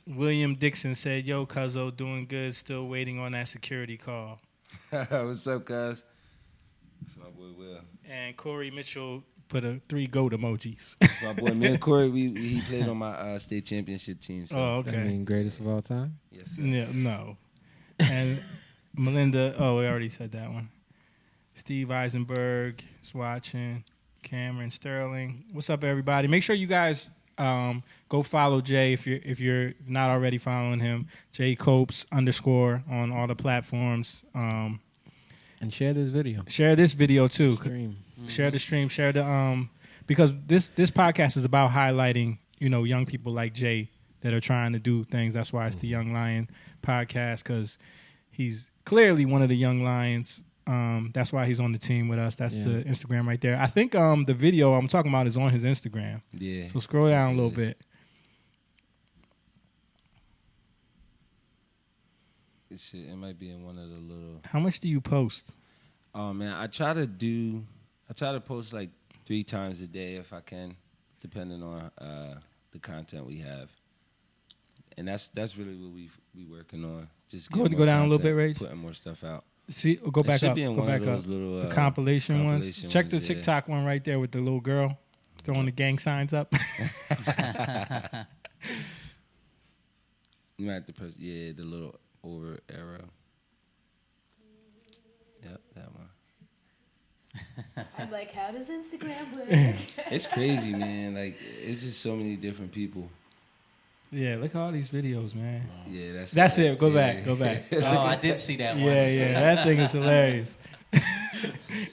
William Dixon said, "Yo, Cuzzo, doing good. Still waiting on that security call." What's up, cuz? That's my boy Will. And Corey Mitchell put a 3 goat emojis. That's my boy. Me and Corey, he played on my state championship team. So. Oh, I okay. mean, greatest of all time. Yes, sir. Yeah, no. And Melinda, oh, we already said that one. Steve Eisenberg is watching. Cameron Sterling. What's up, everybody? Make sure you guys go follow Jay if you're not already following him. Jay Copes _ on all the platforms. And share this video. Share this video too. Stream. Share the stream. Share the because this podcast is about highlighting young people like Jay that are trying to do things. That's why it's the Young Lion podcast, because he's clearly one of the young lions. That's why he's on the team with us. That's Yeah. the Instagram right there. I think the video I'm talking about is on his Instagram. Yeah. So scroll down a It little is. bit. shit. It might be in one of the little. How much do you post? Oh man, I try to post like 3 times a day if I can, depending on the content we have. And that's really what we working on. Just Go getting more down a little content, bit, Rage. putting more stuff out. See, go It back should up. be in Go one of back up. those little, The compilation ones. compilation Check the ones, yeah. TikTok one right there with the little girl throwing the gang signs up. You might have to press, the little over arrow. Yep, that one. I'm like, how does Instagram work? It's crazy, man. Like, it's just so many different people. Yeah, look at all these videos, man. Yeah, That's it. Go yeah. back. Go back. Oh, I did see that one. Yeah, that thing is hilarious.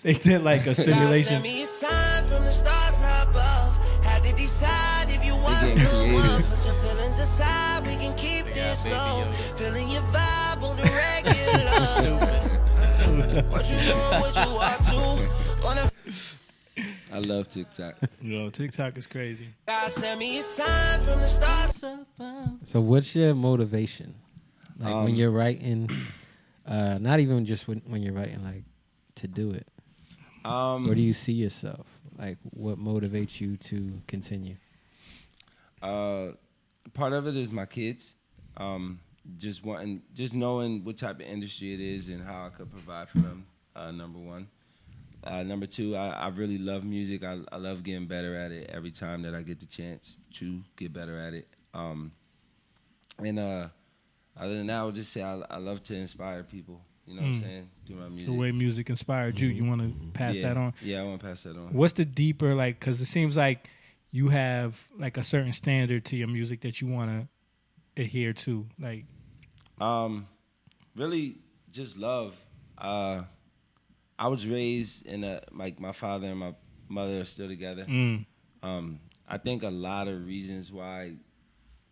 They did like a God simulation. sent me a sign from the stars above. Had to decide if you was getting the one. creative. Put your feelings aside, we can keep this Baby low. Yoda. Feeling your vibe on the regular. What you doing, what you up to? Wanna I love TikTok. TikTok is crazy. God sent me a sign from the stars. So what's your motivation? Like when you're writing, not even just when you're writing, like to do it. Where do you see yourself? Like what motivates you to continue? Part of it is my kids. Just knowing what type of industry it is and how I could provide for them. Number one. Number two, I really love music. I love getting better at it every time that I get the chance to get better at it. And other than that, I would just say I love to inspire people. You know what I'm saying? Do my music. The way music inspired you, you want to pass that on? Yeah, I want to pass that on. What's the deeper, like, because it seems like you have like a certain standard to your music that you want to adhere to, like. Really just love. I was raised in like my father and my mother are still together. I think a lot of reasons why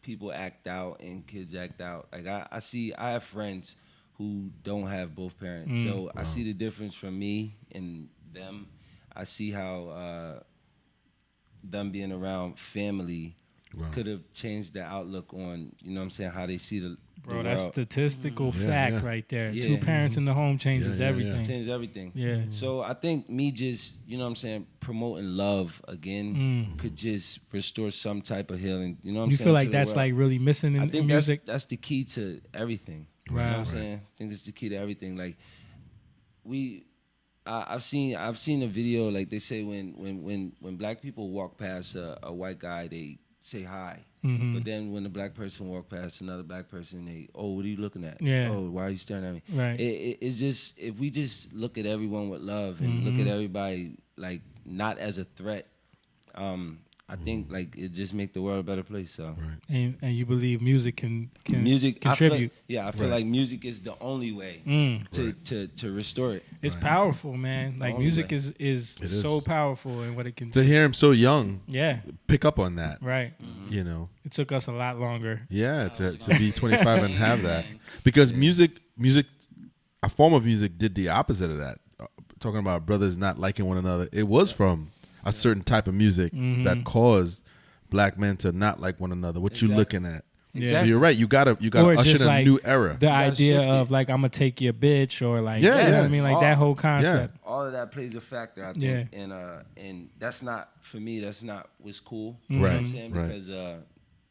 people act out and kids act out. Like I have friends who don't have both parents. So I see the difference from me and them. I see how them being around family could have changed their outlook on, you know what I'm saying, how they see the Bro, the that's world. statistical fact right there. Yeah. 2 parents in the home changes everything. Change everything. Yeah. So I think me just, you know what I'm saying, promoting love again could just restore some type of healing. You know what I'm You saying? feel to like the that's world. like really missing in, I think music? that's the key to everything. You know what I'm saying? I think it's the key to everything. Like I've seen a video, like they say when black people walk past a white guy, they say hi. But then when a black person walk past another black person, they, oh, what are you looking at? Yeah. Oh, why are you staring at me? Right. It's just, if we just look at everyone with love and look at everybody like not as a threat, I think like it just make the world a better place. So And you believe music can music contribute. I feel like music is the only way to restore it. It's powerful, man. Like only music way. is so powerful in what it can To do. hear him so young, Yeah, pick up on that. right. You know, It took us a lot longer. yeah, to be 25 and have that, because music, a form of music did the opposite of that. Talking about brothers not liking one another, it was from a certain type of music that caused black men to not like one another. What you looking at? Yeah. So you're right. You gotta Or usher just in a like new era. The idea shift of it. like I'm gonna take your bitch or like Yeah, you know yeah. what I mean, like that whole concept. All of that plays a factor, I think. Yeah. And that's not, for me, that's not what's cool. Right, You know what I'm saying? right. Because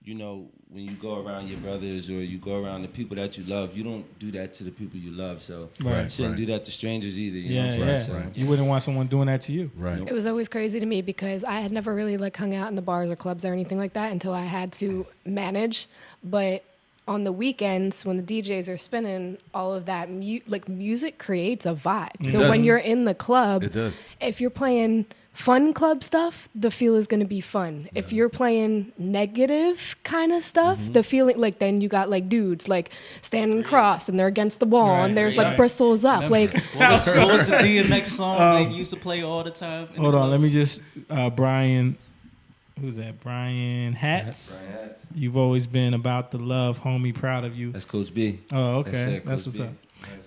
you know, when you go around your brothers or you go around the people that you love, you don't do that to the people you love. So Right, you shouldn't right. do that to strangers either. You know Yeah, what I'm yeah. saying? So, You wouldn't want someone doing that to you. Right. It was always crazy to me because I had never really like hung out in the bars or clubs or anything like that until I had to manage. But on the weekends when the DJs are spinning, all of that music creates a vibe. So does. when you're in the club, It does. if you're playing fun club stuff, the feel is going to be fun. If you're playing negative kind of stuff, the feeling like then you got like dudes like standing crossed and they're against the wall Right, and there's right. like bristles up. Like What was the DMX song they used to play all the time? in the Hold on, club? let me just Brian. Who's that? Brian Hatz. You've always been about the love, homie. Proud of you. that's Coach B. Oh, That's okay. it, That's Coach what's B. up.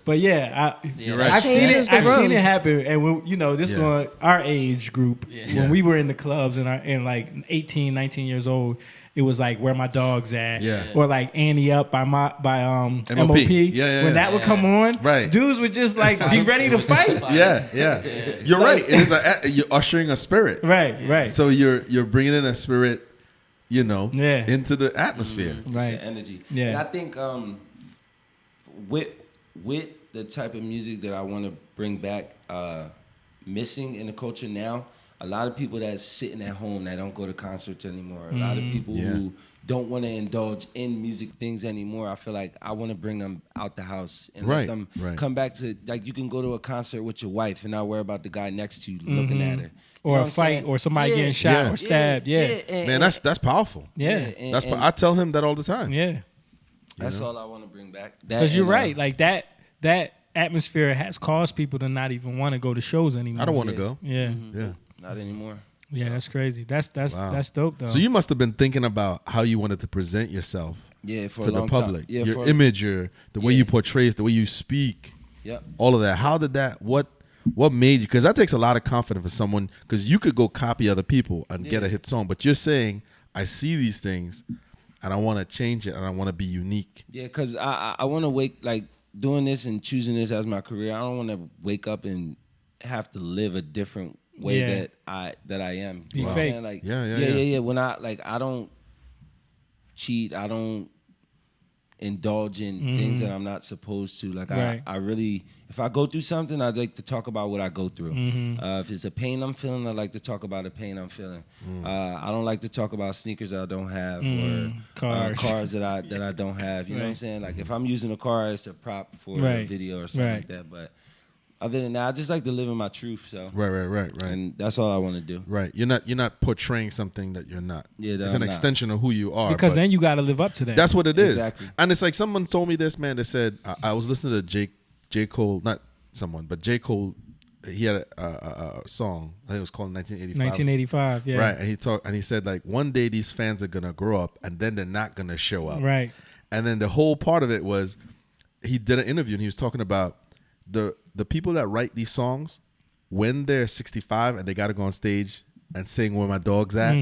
But yeah, Yeah, right. I've seen Changes it. the I've seen room. it happen, and this Yeah. going our age group Yeah. when we were in the clubs and like 18, 19 years old. It was like Where My Dog's At, Yeah. or like Annie Up by MOP. MOP. Yeah, when yeah. that would come on, Right. dudes would just like be ready to fight. Yeah. You're right. It is you're ushering a spirit. Right. So you're bringing in a spirit, Yeah. into the atmosphere. It's Right. the energy. Yeah. And I think with the type of music that I want to bring back, missing in the culture now, a lot of people that's sitting at home that don't go to concerts anymore. A lot of people Yeah. who don't want to indulge in music things anymore. I feel like I want to bring them out the house and Right, let them right. come back to, like, you can go to a concert with your wife and not worry about the guy next to you looking at her. You Or know a what I'm fight, saying? or somebody Yeah, getting shot Yeah. or stabbed. Yeah. and- Man, that's powerful. Yeah. and- That's and I tell him that all the time. that's all I want to bring back. Because you're right. Like that atmosphere has caused people to not even want to go to shows anymore. I don't want to go. Yeah. Yeah. Not anymore. Yeah, that's crazy. That's Wow. that's dope though. So you must have been thinking about how you wanted to present yourself Yeah, for to a the long public, time. Yeah, your for, image, the way Yeah. you portray, the way you speak, Yep. all of that. How did that? What made you? Because that takes a lot of confidence for someone. Because you could go copy other people and get a hit song, but you're saying, I see these things, and I want to change it, and I want to be unique. Yeah, because I want to like doing this and choosing this as my career. I don't want to wake up and have to live a different way Yeah. that I am. Be You know what I'm fake. saying? Like, Yeah. yeah. When I don't cheat. I don't indulge in things that I'm not supposed to. Like Right. I really, if I go through something, I'd like to talk about what I go through. If it's a pain I'm feeling, I like to talk about the pain I'm feeling. I don't like to talk about sneakers that I don't have or Cars. cars that I don't have. You know what I'm Right. saying? Like if I'm using a car, it's a prop for a Right. video or something Right. like that. But other than that, I just like to live in my truth. So Right. and that's all I want to do. Right. You're not portraying something that you're not. Yeah, that it's I'm an not. extension of who you are. because but then you got to live up to that. that's what it is. Exactly. And it's like someone told me this, man. They said I was listening to J. Cole, not someone, but J. Cole. He had a song. I think it was called 1985. 1985. Yeah. Right. And he said like one day these fans are gonna grow up and then they're not gonna show up. Right. And then the whole part of it was he did an interview and he was talking about the people that write these songs when they're 65 and they got to go on stage and sing Where My Dog's At.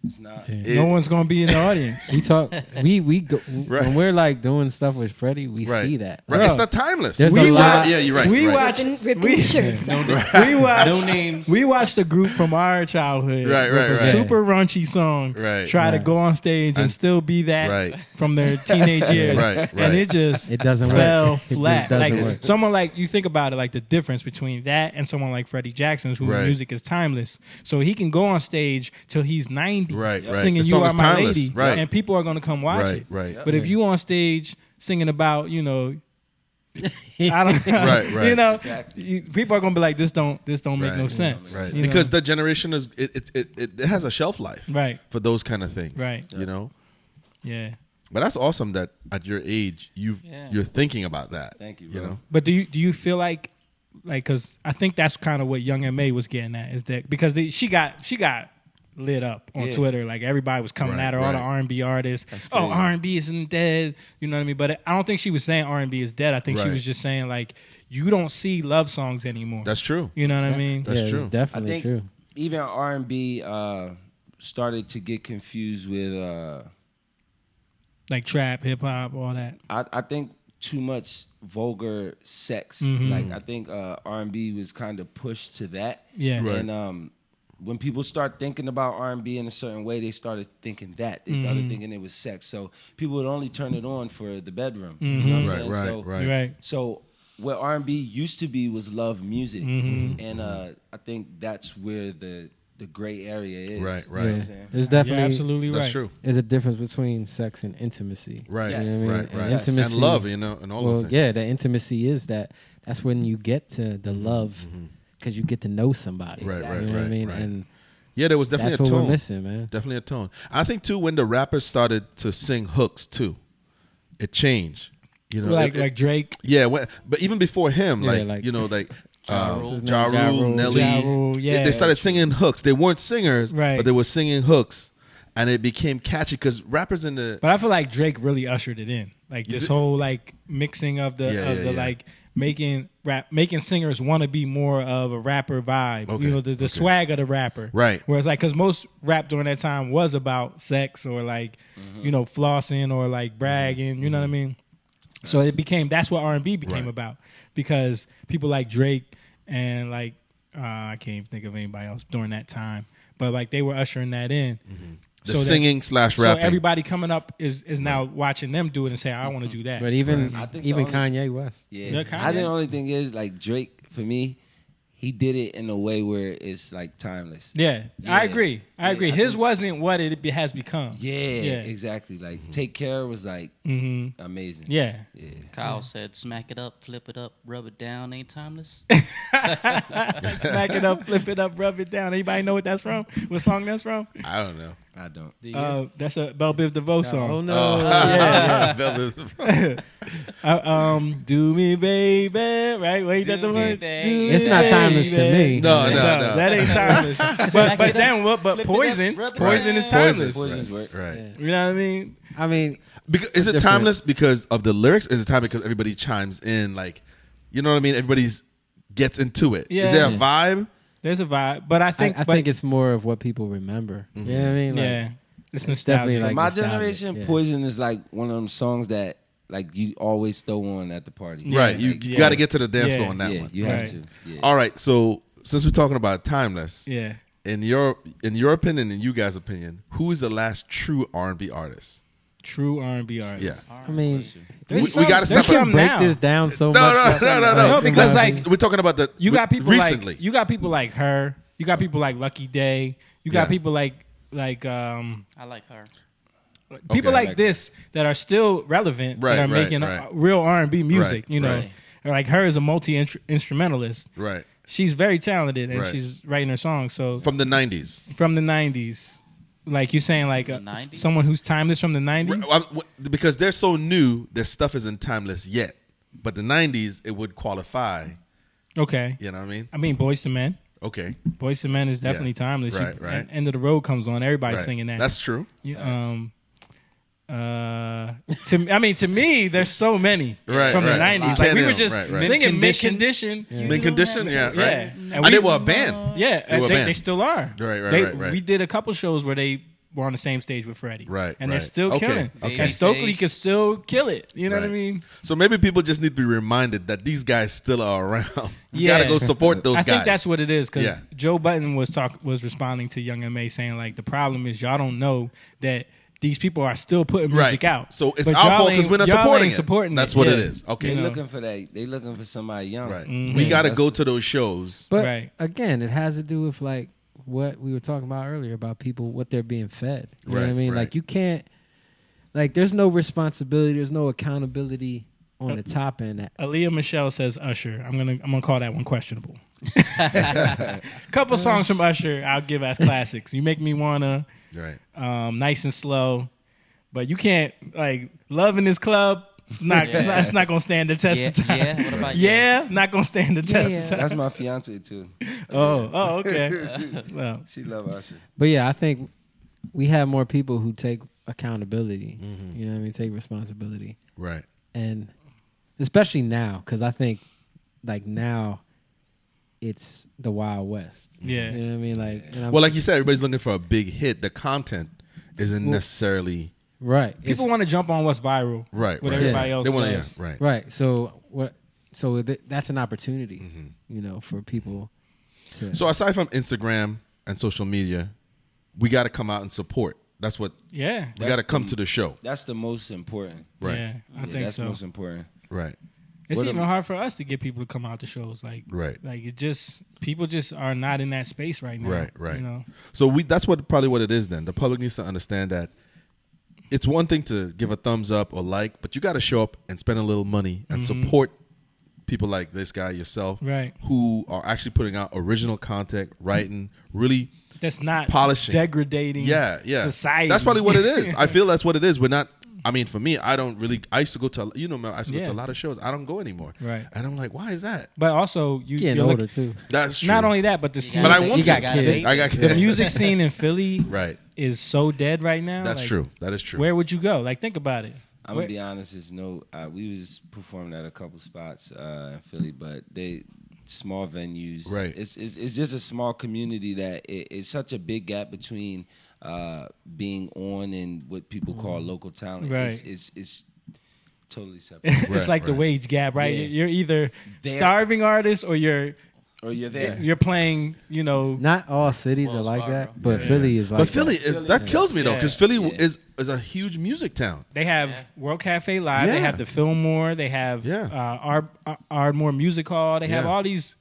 It's not. It- No one's gonna be in the audience. We talk. We go Right. when we're like doing stuff with Freddie. We Right. see that. Right. Bro, It's not timeless. there's We a lot. watch- Yeah, you're right. We right. watch. Ripping shirts. We watch. No names. We watched a group from our childhood. Right, with right, a right. super raunchy song. Right. Try to Right. go on stage and And- still be that Right. from their teenage years. Right, And right. it just It doesn't fell work. It just flat. doesn't Like work. someone like you think about it, like the difference between that and someone like Freddie Jackson's, whose Right. music is timeless. So he can go on stage till he's 90, Right, right. singing The "You song Are is My timeless. Lady," Right. and people are gonna come watch Right, it. right. But if you on stage singing about, I don't, Right, right. Exactly. people are gonna be like, this don't make Right. no sense, Right. you Because know? that generation is it has a shelf life. Right. For those kind of things. Right. You know? Yeah. But that's awesome that at your age you're thinking about that. Thank you, You bro. know? But do you feel like because I think that's kind of what Young M.A. was getting at, is that because she got lit up on Yeah. Twitter, like everybody was coming Right, at her, all the right. R&B artists. That's Oh, crazy. R&B isn't dead, you know what I mean? But I don't think she was saying R&B is dead. I think she Right. was just saying like you don't see love songs anymore. That's true. You know what I mean? That's yeah, true. It's definitely I think true. even R&B started to get confused with Like trap, hip hop, all that. I think too much vulgar sex. Mm-hmm. Like I think R&B was kind of pushed to that. Yeah. Right. And when people start thinking about R&B in a certain way, they started thinking that. They started thinking it was sex. So people would only turn it on for the bedroom. You know what I'm Right, saying? right, So, Right. So what R&B used to be was love music, Mm-hmm. and I think that's where the gray area is. Right, You right. know what Yeah. I'm saying? There's You're definitely absolutely That's right. true. there's a difference between sex and intimacy. Right. Yes. You know what I mean? Right, And right. intimacy And love, and all Well, of that. yeah, the intimacy is that's when you get to the love because you get to know somebody. Right, right, You know what I right, mean? right. And Yeah, there was definitely that's a what tone. we're missing, man. Definitely a tone. I think too when the rappers started to sing hooks too, it changed. You know, Like it- like Drake. yeah. But even before him, Yeah, like, like- you know, like Ja Rule. Ja Ja Rule, Rule. Nelly, Ja Rule, yeah. they started singing hooks. They weren't singers, Right. but they were singing hooks, and it became catchy because rappers in the But I feel like Drake really ushered it in. Like this whole like mixing of the like making singers want to be more of a rapper vibe. Okay, You know, the swag of the rapper. Right. Whereas like, cause most rap during that time was about sex or like, you know, flossing or like bragging, you know what I mean? So it became, that's what R&B became about, because people like Drake and like, I can't even think of anybody else during that time, but like they were ushering that in. The singing / rapping. So everybody coming up is now watching them do it and saying, I want to do that. But even I think even the only- Kanye West. Yeah, Yeah, Kanye. I think the only thing is like Drake for me, he did it in a way where it's like timeless. Yeah, Yeah. I agree. I agree. I His think- wasn't what it has become. Yeah, Yeah. exactly. Like Take Care was like Mm-hmm. amazing. Yeah. Yeah. Kyle said, "Smack it up, flip it up, rub it down. Ain't timeless." Smack it up, flip it up, rub it down. Anybody know what that's from? What song that's from? I don't know. I don't. That's a Belle Biv DeVoe song. Oh no! Do me, baby. Right? Wait, that the Do one? me, baby. It's not timeless to me. No. That ain't timeless. but then what? But Flip it up, Poison, rub it Poison down. is timeless. Poison's work. Right. You know what I mean? I mean, Because, is it different. timeless because of the lyrics? Is it timeless because everybody chimes in? Like, you know what I mean? Everybody's gets into it. Yeah. Is there a Yeah. vibe? There's a vibe, but I think, I think it's more of what people remember. You know what I mean? Like, yeah, it's it's definitely nostalgia. like My nostalgic, generation, yeah. Poison is like one of them songs that like you always throw on at the party. Yeah. Right. You Yeah. got to get to the dance Yeah. floor on that yeah, one. you have Right. to. Yeah. All right. So since we're talking about timeless, Yeah. in your opinion, in you guys' opinion, who is the last true R&B artist? True R&B artist. Yeah. I mean, There's We gotta there's step up. some break now. this down so No, much. No, because, like, we're talking about the You got people recently. like you got people like her. You got people like Lucky Day. You got Yeah. people like I like her. people Okay. like this that are still relevant, Right, that are right, making right. real R&B music. Right, You know, right. like her is a multi instrumentalist. Right. She's very talented and Right. she's writing her songs. So From the 90s. from the '90s, like you're saying, like The 90s? someone who's timeless from the '90s. Because they're so new, their stuff isn't timeless yet. But the 90s, it would qualify. Okay, You know what I mean? I mean Boyz II Men. Okay. Boyz II Men is definitely timeless. Right, right. End of the Road comes on, everybody's Right. singing that. That's true. To me, there's so many Right, from right. the '90s. Can't Like we were name just them. Right, right. singing Mint Condition. Condition. Mint Condition, yeah, right. Yeah, And they were a band. Yeah, They were a band. they still are. Right. We did a couple shows where they were on the same stage with Freddie. Right, and they're right. still Okay, killing. okay. And Stokely Babyface. could still kill it. You know what I Right. mean? So maybe people just need to be reminded that these guys still are around. You Yeah. got to go support those I guys. think that's what it is because Yeah. Joe Button was responding to Young M.A. saying like the problem is y'all don't know that these people are still putting music out. So it's But our y'all fault because ain't- we're not y'all supporting ain't it. supporting That's it. what Yeah. it is. Okay. They You know. looking for that. They looking for somebody young. Right. Mm-hmm. We got to That's- go to those shows. But Right. again, it has to do with like what we were talking about earlier about people, what they're being fed. You know what I Right, mean? right. Like you can't, like there's no responsibility, there's no accountability on the top end. Aaliyah Michelle says Usher. I'm gonna call that one questionable. Couple songs from Usher I'll give as classics. You Make Me Wanna, Right. Nice and Slow, but you can't like Love in This Club. It's not. Yeah. It's not gonna stand the test Yeah, of time. yeah. What about Yeah, not gonna stand the test of time. That's my fiance too. Oh, okay. Well, She love Usher. But yeah, I think we have more people who take accountability. You know what I mean? Take responsibility. Right. And especially now, because I think like now it's the Wild West. Yeah. You know what I mean? Like, and I'm- Well, like you said, everybody's looking for a big hit. The content isn't necessarily right. people want to jump on what's viral. right. What right. everybody else They wanna- loves. yeah, right. Right. So what? So that's an opportunity, you know, for people to. So aside from Instagram and social media, we got to come out and support. That's what Yeah. we got to That's come the- to the show. That's the most important. Right. Yeah, I Yeah, think that's so. most important. Right. It's What even am- hard for us to get people to come out to shows. Like, Right. Like it just people just are not in that space right now. Right, right. You know. So that's probably what it is then. The public needs to understand that it's one thing to give a thumbs up or like, but you got to show up and spend a little money and support people like this guy, yourself, Right. who are actually putting out original content, writing, really That's not polishing, degrading. yeah. Society. That's probably what it is. I feel that's what it is. We're not. I mean, for me, I don't really. I used to go to, I used to go Yeah. to a lot of shows. I don't go anymore. Right. And I'm like, why is that? But also, you getting you're older look- too. That's true. Not only that, but the scene, but I want You to. got kids. I got the kids. music scene in Philly Right. is so dead right now. That's Like, true. That is true. Where would you go? Like, think about it. I'm gonna be honest. It's no. We was performing at a couple spots in Philly, but they small venues. Right. It's just a small community that it's such a big gap between being on and what people call local talent. Right. It's totally separate. It's Right, like the right. wage gap, right? Yeah. You're either There. starving artist or you're there. you're playing, you know. Not all cities are Wells like Fargo. that, but Yeah. Philly is like But Philly, that. that kills me though, because Philly Yeah. is a huge music town. They have Yeah. World Cafe Live. They Yeah. have the Fillmore. They have Ardmore Music Hall. They have Yeah. all these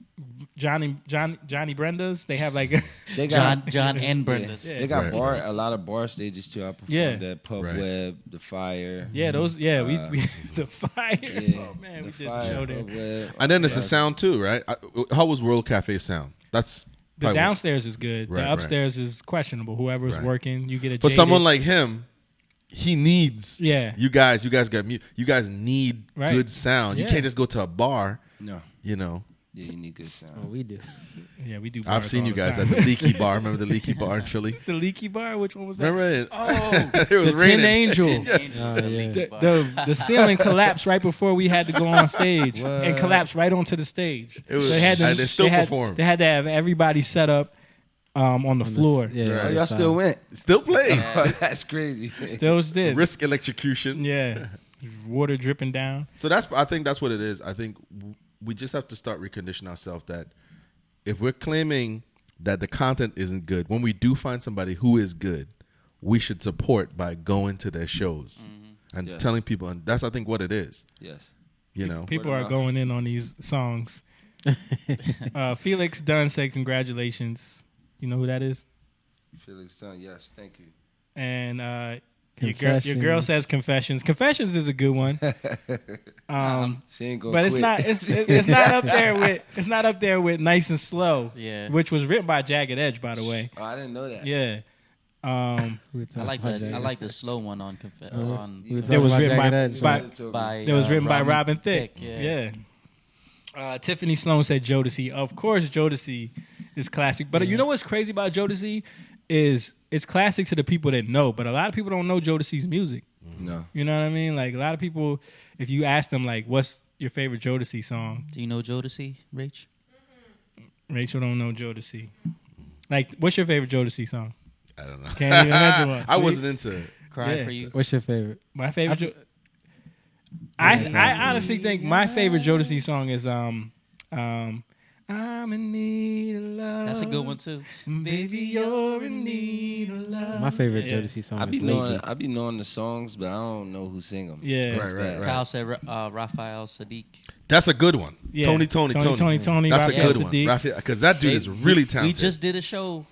Johnny Brendas. They have like They got John and Brenda's. Yeah. They got Right. a lot of bar stages too. I performed Yeah. at Pub Right. Web, The Fire. those we the fire. Yeah, Oh man, we The did Fire, the show there. Pub Web. And then there's the sound too, right? How was World Cafe sound? That's The probably- downstairs is good. Right, The right. upstairs is questionable. Whoever's Right. working, you get a. But jaded- someone like him, he needs. Yeah. You guys got you guys need Right. good sound. You Yeah. can't just go to a bar. No, You know. yeah, you need good sound. Oh, we do. Yeah, we do. I've bars seen all you the guys time. at the Leaky Bar. Remember the Leaky Bar in Philly? The Leaky Bar. Which one was that? Remember it? Oh, it was the raining. Tin Angel. Yes. Oh, yeah. The ceiling collapsed right before we had to go on stage and collapsed right onto the stage. It was- they had to, and they still had, performed. They had to have everybody set up on the floor. Yeah, Oh, the y'all side. still went? Still playing. That's crazy. Still did. Risk electrocution. Yeah, water dripping down. So I think that's what it is. I think we just have to start reconditioning ourselves that if we're claiming that the content isn't good, when we do find somebody who is good, we should support by going to their shows and Yes. telling people. And that's, I think, what it is. Yes. You know, People Word are of mouth. going in on these songs. Felix Dunn said congratulations. You know who that is? Felix Dunn. Yes, thank you. And your girl Confessions. says Confessions. Confessions is a good one. She ain't gonna But it's quit. not it's not up there with Nice and Slow. Yeah. Which was written by Jagged Edge, by the way. Oh, I didn't know that. Yeah. We were I talking like about that. I Jagged like the slow one on on. We were That talking was about written Jagged Edge, by right? by that was written by Robin Thicke. Yeah. Tiffany Sloan said Jodeci. Of course Jodeci is classic. But you know what's crazy about Jodeci is it's classic to the people that know, but a lot of people don't know Jodeci's music. No. You know what I mean? Like a lot of people, if you ask them like, what's your favorite Jodeci song? Do you know Jodeci, Rach? Rachel don't know Jodeci. Like, what's your favorite Jodeci song? I don't know. Can't even mention one. I See? wasn't into it. Crying Yeah. for you. What's your favorite? My favorite. I honestly think my favorite Jodeci song is I'm in need of love. That's a good one too. Baby, you're in need of love. My favorite Yeah. Jodeci song I is be Lately. knowing the songs, but I don't know who sing them. Yeah. Right. Kyle said Raphael Sadiq. That's a good one. Yeah. Tony. Tony. That's a Raphael good one. Sadiq. Raphael, because that dude is really We talented. just did a show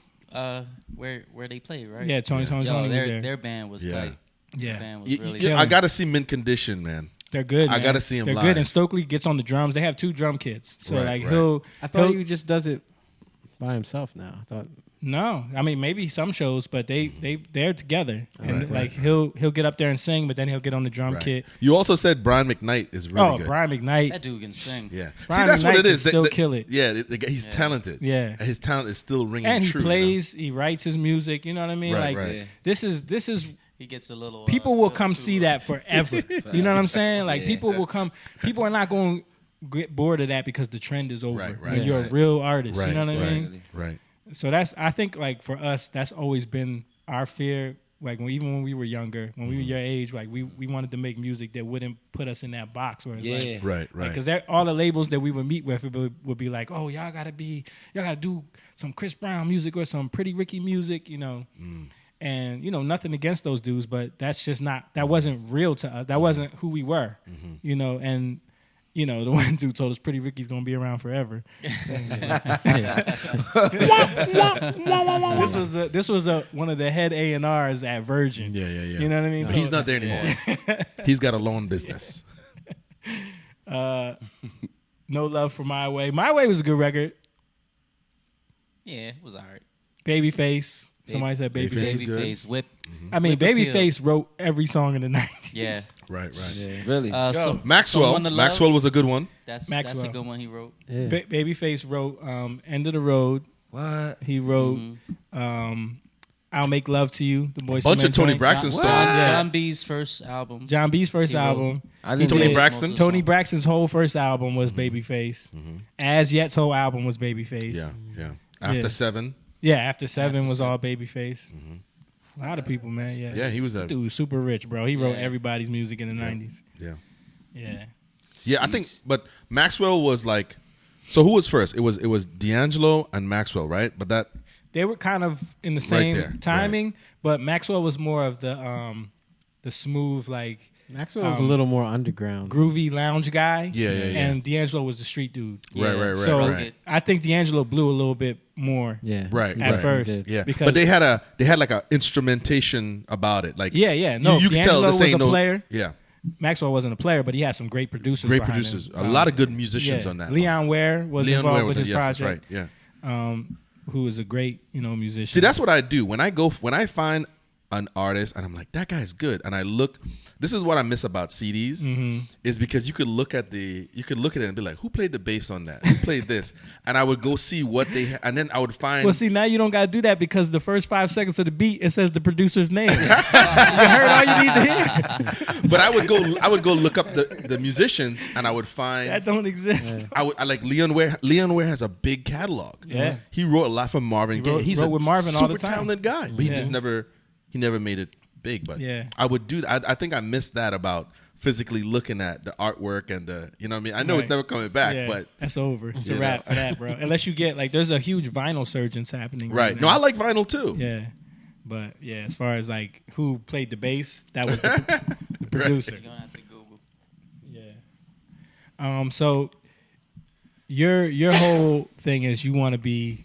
where they played, right? Yeah, Tony Yo, was their there. their band was Yeah. tight. Their Yeah. band was really Yeah, killing. I got to see Mint Condition, man. They're good. I man. gotta see him They're live. good, and Stokely gets on the drums. They have 2 drum kits, so Right, like right. I thought he'll he just does it by himself now. I thought no. I mean, maybe some shows, but they're together, and Right, like he'll get up there and sing, but then he'll get on the drum Right. kit. You also said Brian McKnight is really good. Brian McKnight. that dude can sing. Yeah. Brian See, that's what McKnight it is. can still kill it. Yeah, he's talented. Yeah. His talent is still ringing And he true. plays, he writes his music. You know what I mean? Right, like right. Yeah. this is He gets a little. people will little come too, see that forever. You know what I'm saying? Like Yeah. people will come. People are not going to get bored of that because the trend is over. Right, When right. you're a Right. real artist. Right, You know what I right. mean? Right. So I think like for us, that's always been our fear. Like even when we were younger, when we were your age, like we wanted to make music that wouldn't put us in that box where it's Yeah. like, Right. because all the labels that we would meet with would be like, oh, y'all gotta do some Chris Brown music or some Pretty Ricky music, you know. And you know, nothing against those dudes, but that wasn't real to us. That wasn't who we were, you know. And you know, the one dude told us Pretty Ricky's gonna be around forever. This was one of the head A&Rs at Virgin. Yeah. You know what I mean? He's not there anymore. He's got a loan business. No Love for My Way. My Way was a good record. Yeah, it was alright. Babyface. Somebody said Babyface Babyface. is good. Babyface whip. I mean, Whip appeal. Babyface wrote every song in the 90s. Yeah. Right. yeah. Really? Maxwell. Someone to Love. Maxwell was a good one. That's Maxwell. a good one he wrote. Yeah. Babyface wrote End of the Road. What? He wrote I'll Make Love to You. The Boyz II Bunch Men of Tony joint. Braxton John, stuff. John B's first album. John B's first He wrote- album. I didn't Tony think- Braxton? most of the Tony songs. Braxton's whole first album was Babyface. As Yet's whole album was Babyface. Yeah, yeah. After Yeah. 7. Yeah, After Seven was Seven. all Babyface. A lot of people, man. Yeah. Yeah, he was a Dude was super rich, bro. He wrote Yeah. everybody's music in the 90s. yeah. Yeah. Yeah, I think, but Maxwell was like, so who was first? It was D'Angelo and Maxwell, right? But that, They were kind of in the Right same there, timing, but Maxwell was more of the smooth, like Maxwell was a little more underground. groovy lounge guy. Yeah, yeah, yeah. And D'Angelo was the street dude. right, right, right, So right, I think D'Angelo blew a little bit more. Yeah, right, At right. first. He did. Yeah, Because- but they had like a instrumentation about it, like Yeah. No, you can D'Angelo tell this was ain't a no player. Yeah, Maxwell wasn't a player, but he had some great producers. great behind producers, him. a lot of good musicians yeah. on that. Leon Ware was Leon involved Ware with was his yes, that's project. right. Yeah. Who is a great, musician. See, that's what I do when I find an artist and I'm like, that guy's good, and I look. This is what I miss about CDs is because you could look at it and be like, who played the bass on that? Who played this? And I would go see what they and then I would find. Well, see, now you don't got to do that because the first 5 seconds of the beat it says the producer's name. You heard all you need to hear. But I would go look up the musicians and I would find. That don't exist. I like Leon Ware. Leon Ware has a big catalog. Yeah. He wrote a lot for Marvin Gaye. He's wrote a with Marvin all super the time. talented guy, but he just never made it big. But Yeah. I would do that. I think I missed that about physically looking at the artwork and the, you know what I mean? I know it's Right. never coming back, Yeah, but that's over. It's You a know. wrap for that, bro. Unless you get there's a huge vinyl surgeons happening. right. No, now. I like vinyl too. Yeah, but yeah, as far as who played the bass, that was the producer. You're gonna have to Google. Yeah. So your whole thing is you want to be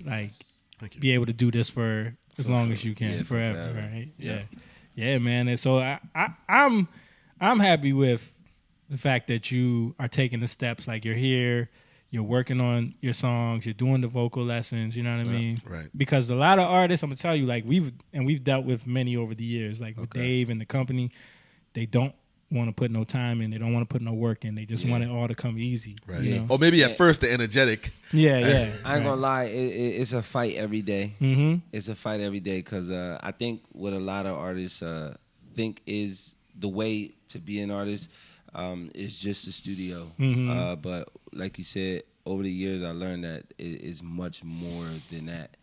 Thank you. be able to do this for as long as you can, Yeah, for forever, forever. right? Yeah, man. And so I'm happy with the fact that you are taking the steps. Like you're here, you're working on your songs, you're doing the vocal lessons. You know what I mean? right. Because a lot of artists, I'm gonna tell you, we've dealt with many over the years, with Dave and the company. They don't want to put no time in. They don't want to put no work in. They just want it all to come easy. Right. You know? Or maybe at first they're energetic. Yeah. I ain't gonna lie, it's a fight every day. Mm-hmm. It's a fight every day because I think what a lot of artists think is the way to be an artist is just the studio. But like you said, over the years I learned that it is much more than that.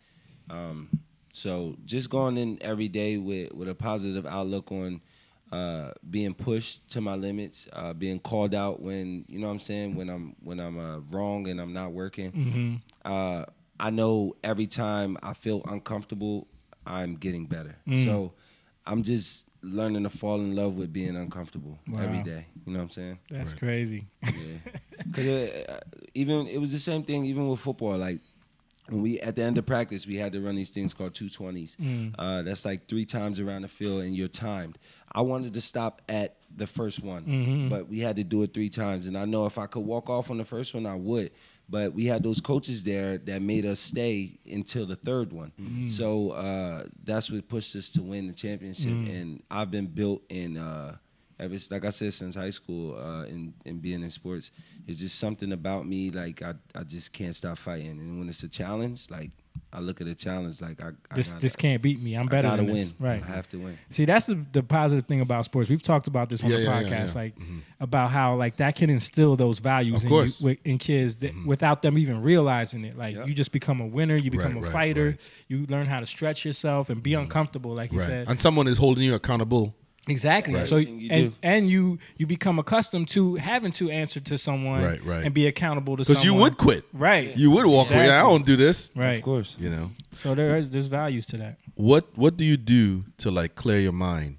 So just going in every day with a positive outlook on being pushed to my limits, being called out when you know what I'm saying when I'm wrong and I'm not working. I know every time I feel uncomfortable, I'm getting better. So I'm just learning to fall in love with being uncomfortable every day. You know what I'm saying? That's crazy. Yeah. Because even it was the same thing even with football. Like when we at the end of practice, we had to run these things called 220s. That's like 3 times around the field, and you're timed. I wanted to stop at the first one, but we had to do it 3 times. And I know if I could walk off on the first one, I would. But we had those coaches there that made us stay until the 3rd one. So that's what pushed us to win the championship. And I've been built in, like I said, since high school in being in sports. It's just something about me, like I just can't stop fighting. And when it's a challenge, like I look at a challenge like This can't beat me. I'm better I gotta than win. this. Right. I have to win. See, that's the positive thing about sports. We've talked about this on the podcast, about how that can instill those values Of course. in kids that, without them even realizing it. Like you just become a winner, you become Right, a right, fighter, right. you learn how to stretch yourself and be uncomfortable, like you Right. said. And someone is holding you accountable. Exactly. Right. So Everything you you become accustomed to having to answer to someone Right, right. and be accountable to someone. Because you would quit. Right. You would walk away. I Exactly. don't do this. Right. Of course. You know. So there's values to that. What do you do to clear your mind?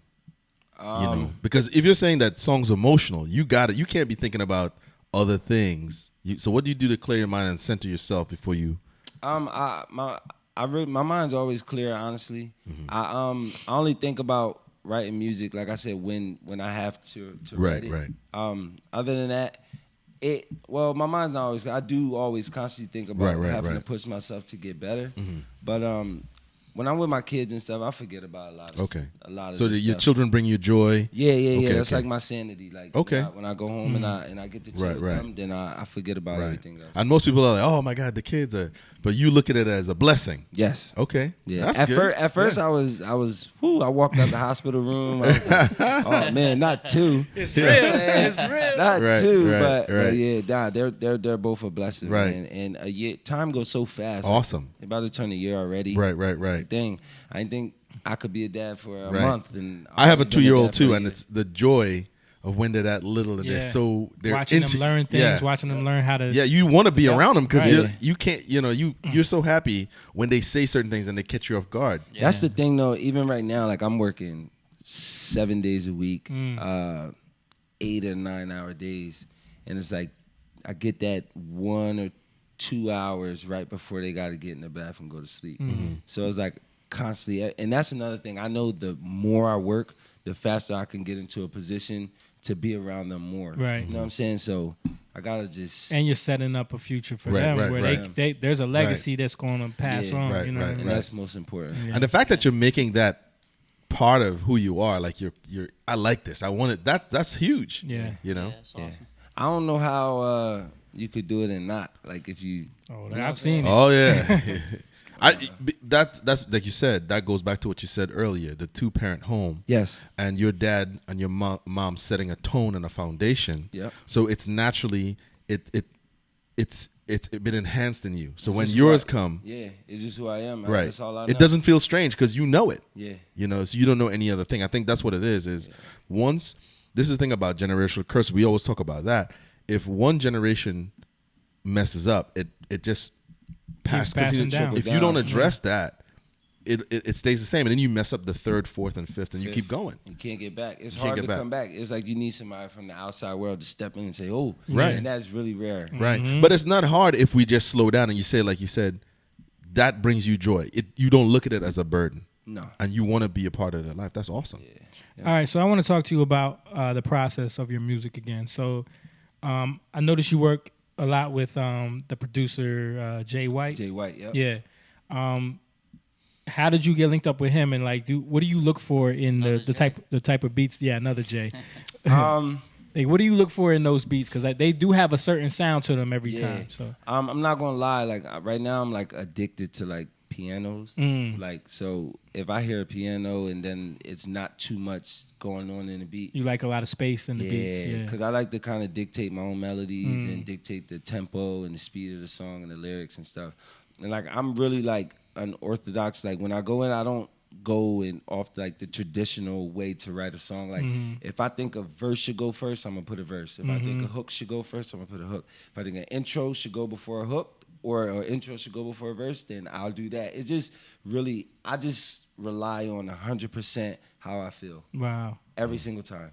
You know, because if you're saying that song's emotional, you got it. You can't be thinking about other things. So what do you do to clear your mind and center yourself before you? My mind's always clear. Honestly, I only think about writing music, like I said, when I have to write it. Right. Other than that, my mind's not always. I do always constantly think about Right, having to right. push myself to get better. But when I'm with my kids and stuff, I forget about Okay. a lot of So this your stuff. children bring you joy. Yeah. Okay, That's okay. like my sanity. Like Okay. when I go home and I get to chill Right, with right. them, then I forget about Right. everything else. And most people are like, "Oh my God, the kids are," but you look at it as a blessing. Yes. Okay. Yeah. That's At good. first, I was. Whoo! I walked out the hospital room. I was like, oh man, not two. It's real. It's real. Not Right, two, right, but right. yeah, nah, they're both a blessing, Right. man. And a year, time goes so fast. Awesome. Like, about to turn a year already. Right. Dang, I didn't think I could be a dad for a Right. month, and I have a I've been 2-year-old dad for a too, and year. it's the joy of when they're that little and they're watching them into- learn things, Yeah. watching them learn how to. Yeah, you want to be Yeah. around them because Right. you can't, you're so happy when they say certain things and they catch you off guard. That's the thing, though. Even right now, like I'm working 7 days a week, 8 or 9 hour days, and it's like I get that 1 or 2 hours right before they got to get in the bathroom, go to sleep. So it's like constantly, and that's another thing. I know the more I work, the faster I can get into a position to be around them more. Right. You know what I'm saying? So I gotta just. And you're setting up a future for Right, them right, where right. they there's a legacy that's going to pass Yeah. on. Right, you know right, what I mean? And that's most important. Yeah. And the fact that you're making that part of who you are, like you're, I like this. I want it. That's huge. Yeah. You know. Yeah, it's awesome. I don't know how you could do it and not. Like if you. Oh, You know what I'm I've seen it. Oh yeah. That's like you said. That goes back to what you said earlier. The 2-parent home. Yes. And your dad and your mom setting a tone and a foundation. Yep. So it's naturally it's been enhanced in you. So It's when just yours who I- come, Yeah, it's just who I am. right, That's all I know. it doesn't feel strange because you know it. Yeah. So you don't know any other thing. I think that's what it is. Once this is the thing about generational curse. We always talk about that. If one generation messes up, it just passing continues to down. trickle. If you don't address that, it stays the same, and then you mess up the 3rd, 4th, and 5th, and you keep going. You can't get back. It's can't hard get to back. come back. It's like you need somebody from the outside world to step in and say, "Oh, Right. And that's really rare. Right. But it's not hard if we just slow down and you say, like you said, that brings you joy. You don't look at it as a burden. No. And you want to be a part of their life. That's awesome. All right, so I want to talk to you about the process of your music again. So I noticed you work a lot with the producer Jay White. Jay White. Yep. Yeah. How did you get linked up with him, and like, what do you look for in the type of beats? Yeah, another Jay. Like, what do you look for in those beats? Because they do have a certain sound to them every time. So I'm not gonna lie. Like right now, I'm like addicted to like pianos. Like so, if I hear a piano and then it's not too much going on in the beat. you like a lot of space in the beats. Yeah. because I like to kind of dictate my own melodies and dictate the tempo and the speed of the song and the lyrics and stuff. And like I'm really like unorthodox. Like when I go in, I don't go in off like the traditional way to write a song. Like if I think a verse should go first, I'm gonna put a verse. If I think a hook should go first, I'm gonna put a hook. If I think an intro should go before a hook or an intro should go before a verse, then I'll do that. It's just really, I just rely on 100% how I feel Wow. every single time.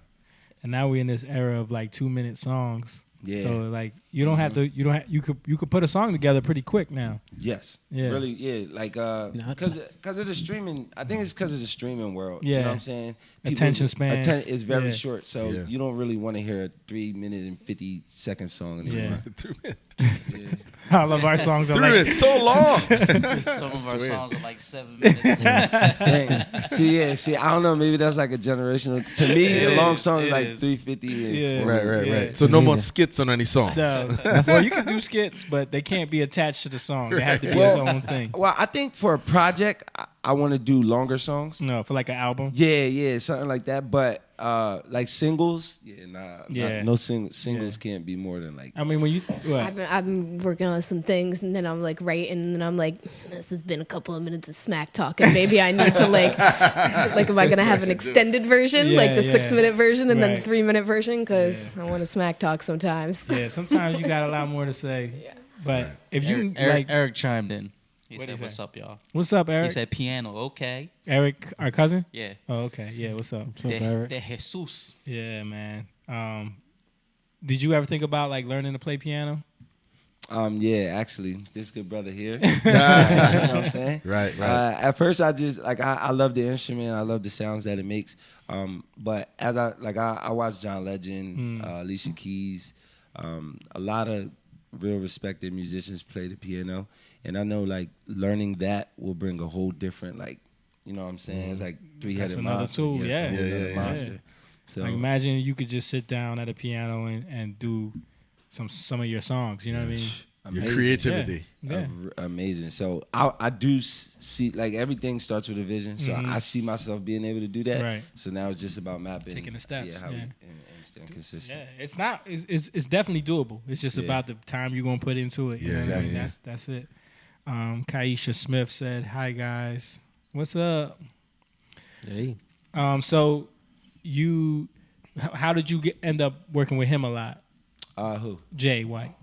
And now we're in this era of like 2-minute songs. Yeah. So like you don't have to. You could put a song together pretty quick now. Yes. Yeah. Really, yeah. Like, because of the streaming, I think it's because of the streaming world. You Yeah. know what I'm saying? Attention spans. Is very Yeah. short, so Yeah. you don't really want to hear a 3-minute and 50-second song anymore. I love our songs. Are 3 like, minutes, so long. Some of our songs are like 7 minutes. Dang. See, I don't know. Maybe that's like a generational. To me, It a long is, song is it like is. 350. And Yeah. 4 Right. Yeah. So no more skits on any songs. No. Well, you can do skits, but they can't be attached to the song. They have to be its own thing. Well, I think for a project, I want to do longer songs. No, for like an album. Yeah, something like that. But like singles, Yeah. no singles can't be more than like. I mean, when you what? I've been working on some things, and then I'm like writing, and then I'm like, this has been a couple of minutes of smack talk, and maybe I need to like am I gonna have an extended version, like the Yeah. 6-minute version, and then Right. the 3-minute version, because I want to smack talk sometimes. Yeah, sometimes you got a lot more to say. Yeah. But if you Eric chimed in. He What'd said, he "What's say? up, y'all?" what's up, He Eric? said, "Piano, okay." Eric, our cousin. Yeah. Oh, okay. Yeah, what's up? De Jesus. Yeah, man. Did you ever think about like learning to play piano? Yeah, actually, this good brother here. You know what I'm saying? Right. At first, I just like I love the instrument. I love the sounds that it makes. But as I watched John Legend, Alicia Keys, a lot of real respected musicians play the piano, and I know like learning that will bring a whole different like, you know what I'm saying? It's like three-headed another monster. tool, It's a yeah. whole Yeah, nother yeah, monster. So Like imagine you could just sit down at a piano and do some of your songs. You know what I mean? Your Amazing. creativity. Yeah. amazing. So I do see like everything starts with a vision. So Mhm. I see myself being able to do that. Right. So now it's just about mapping, Taking the steps, yeah, how yeah. we, and staying consistent. Yeah, it's not. It's definitely doable. It's just Yeah. about the time you're gonna put into it. You Yeah, know what I mean? exactly. That's it. Kaisha Smith said, "Hi guys, what's up?" Hey. So how did you end up working with him a lot? Who? Jay White.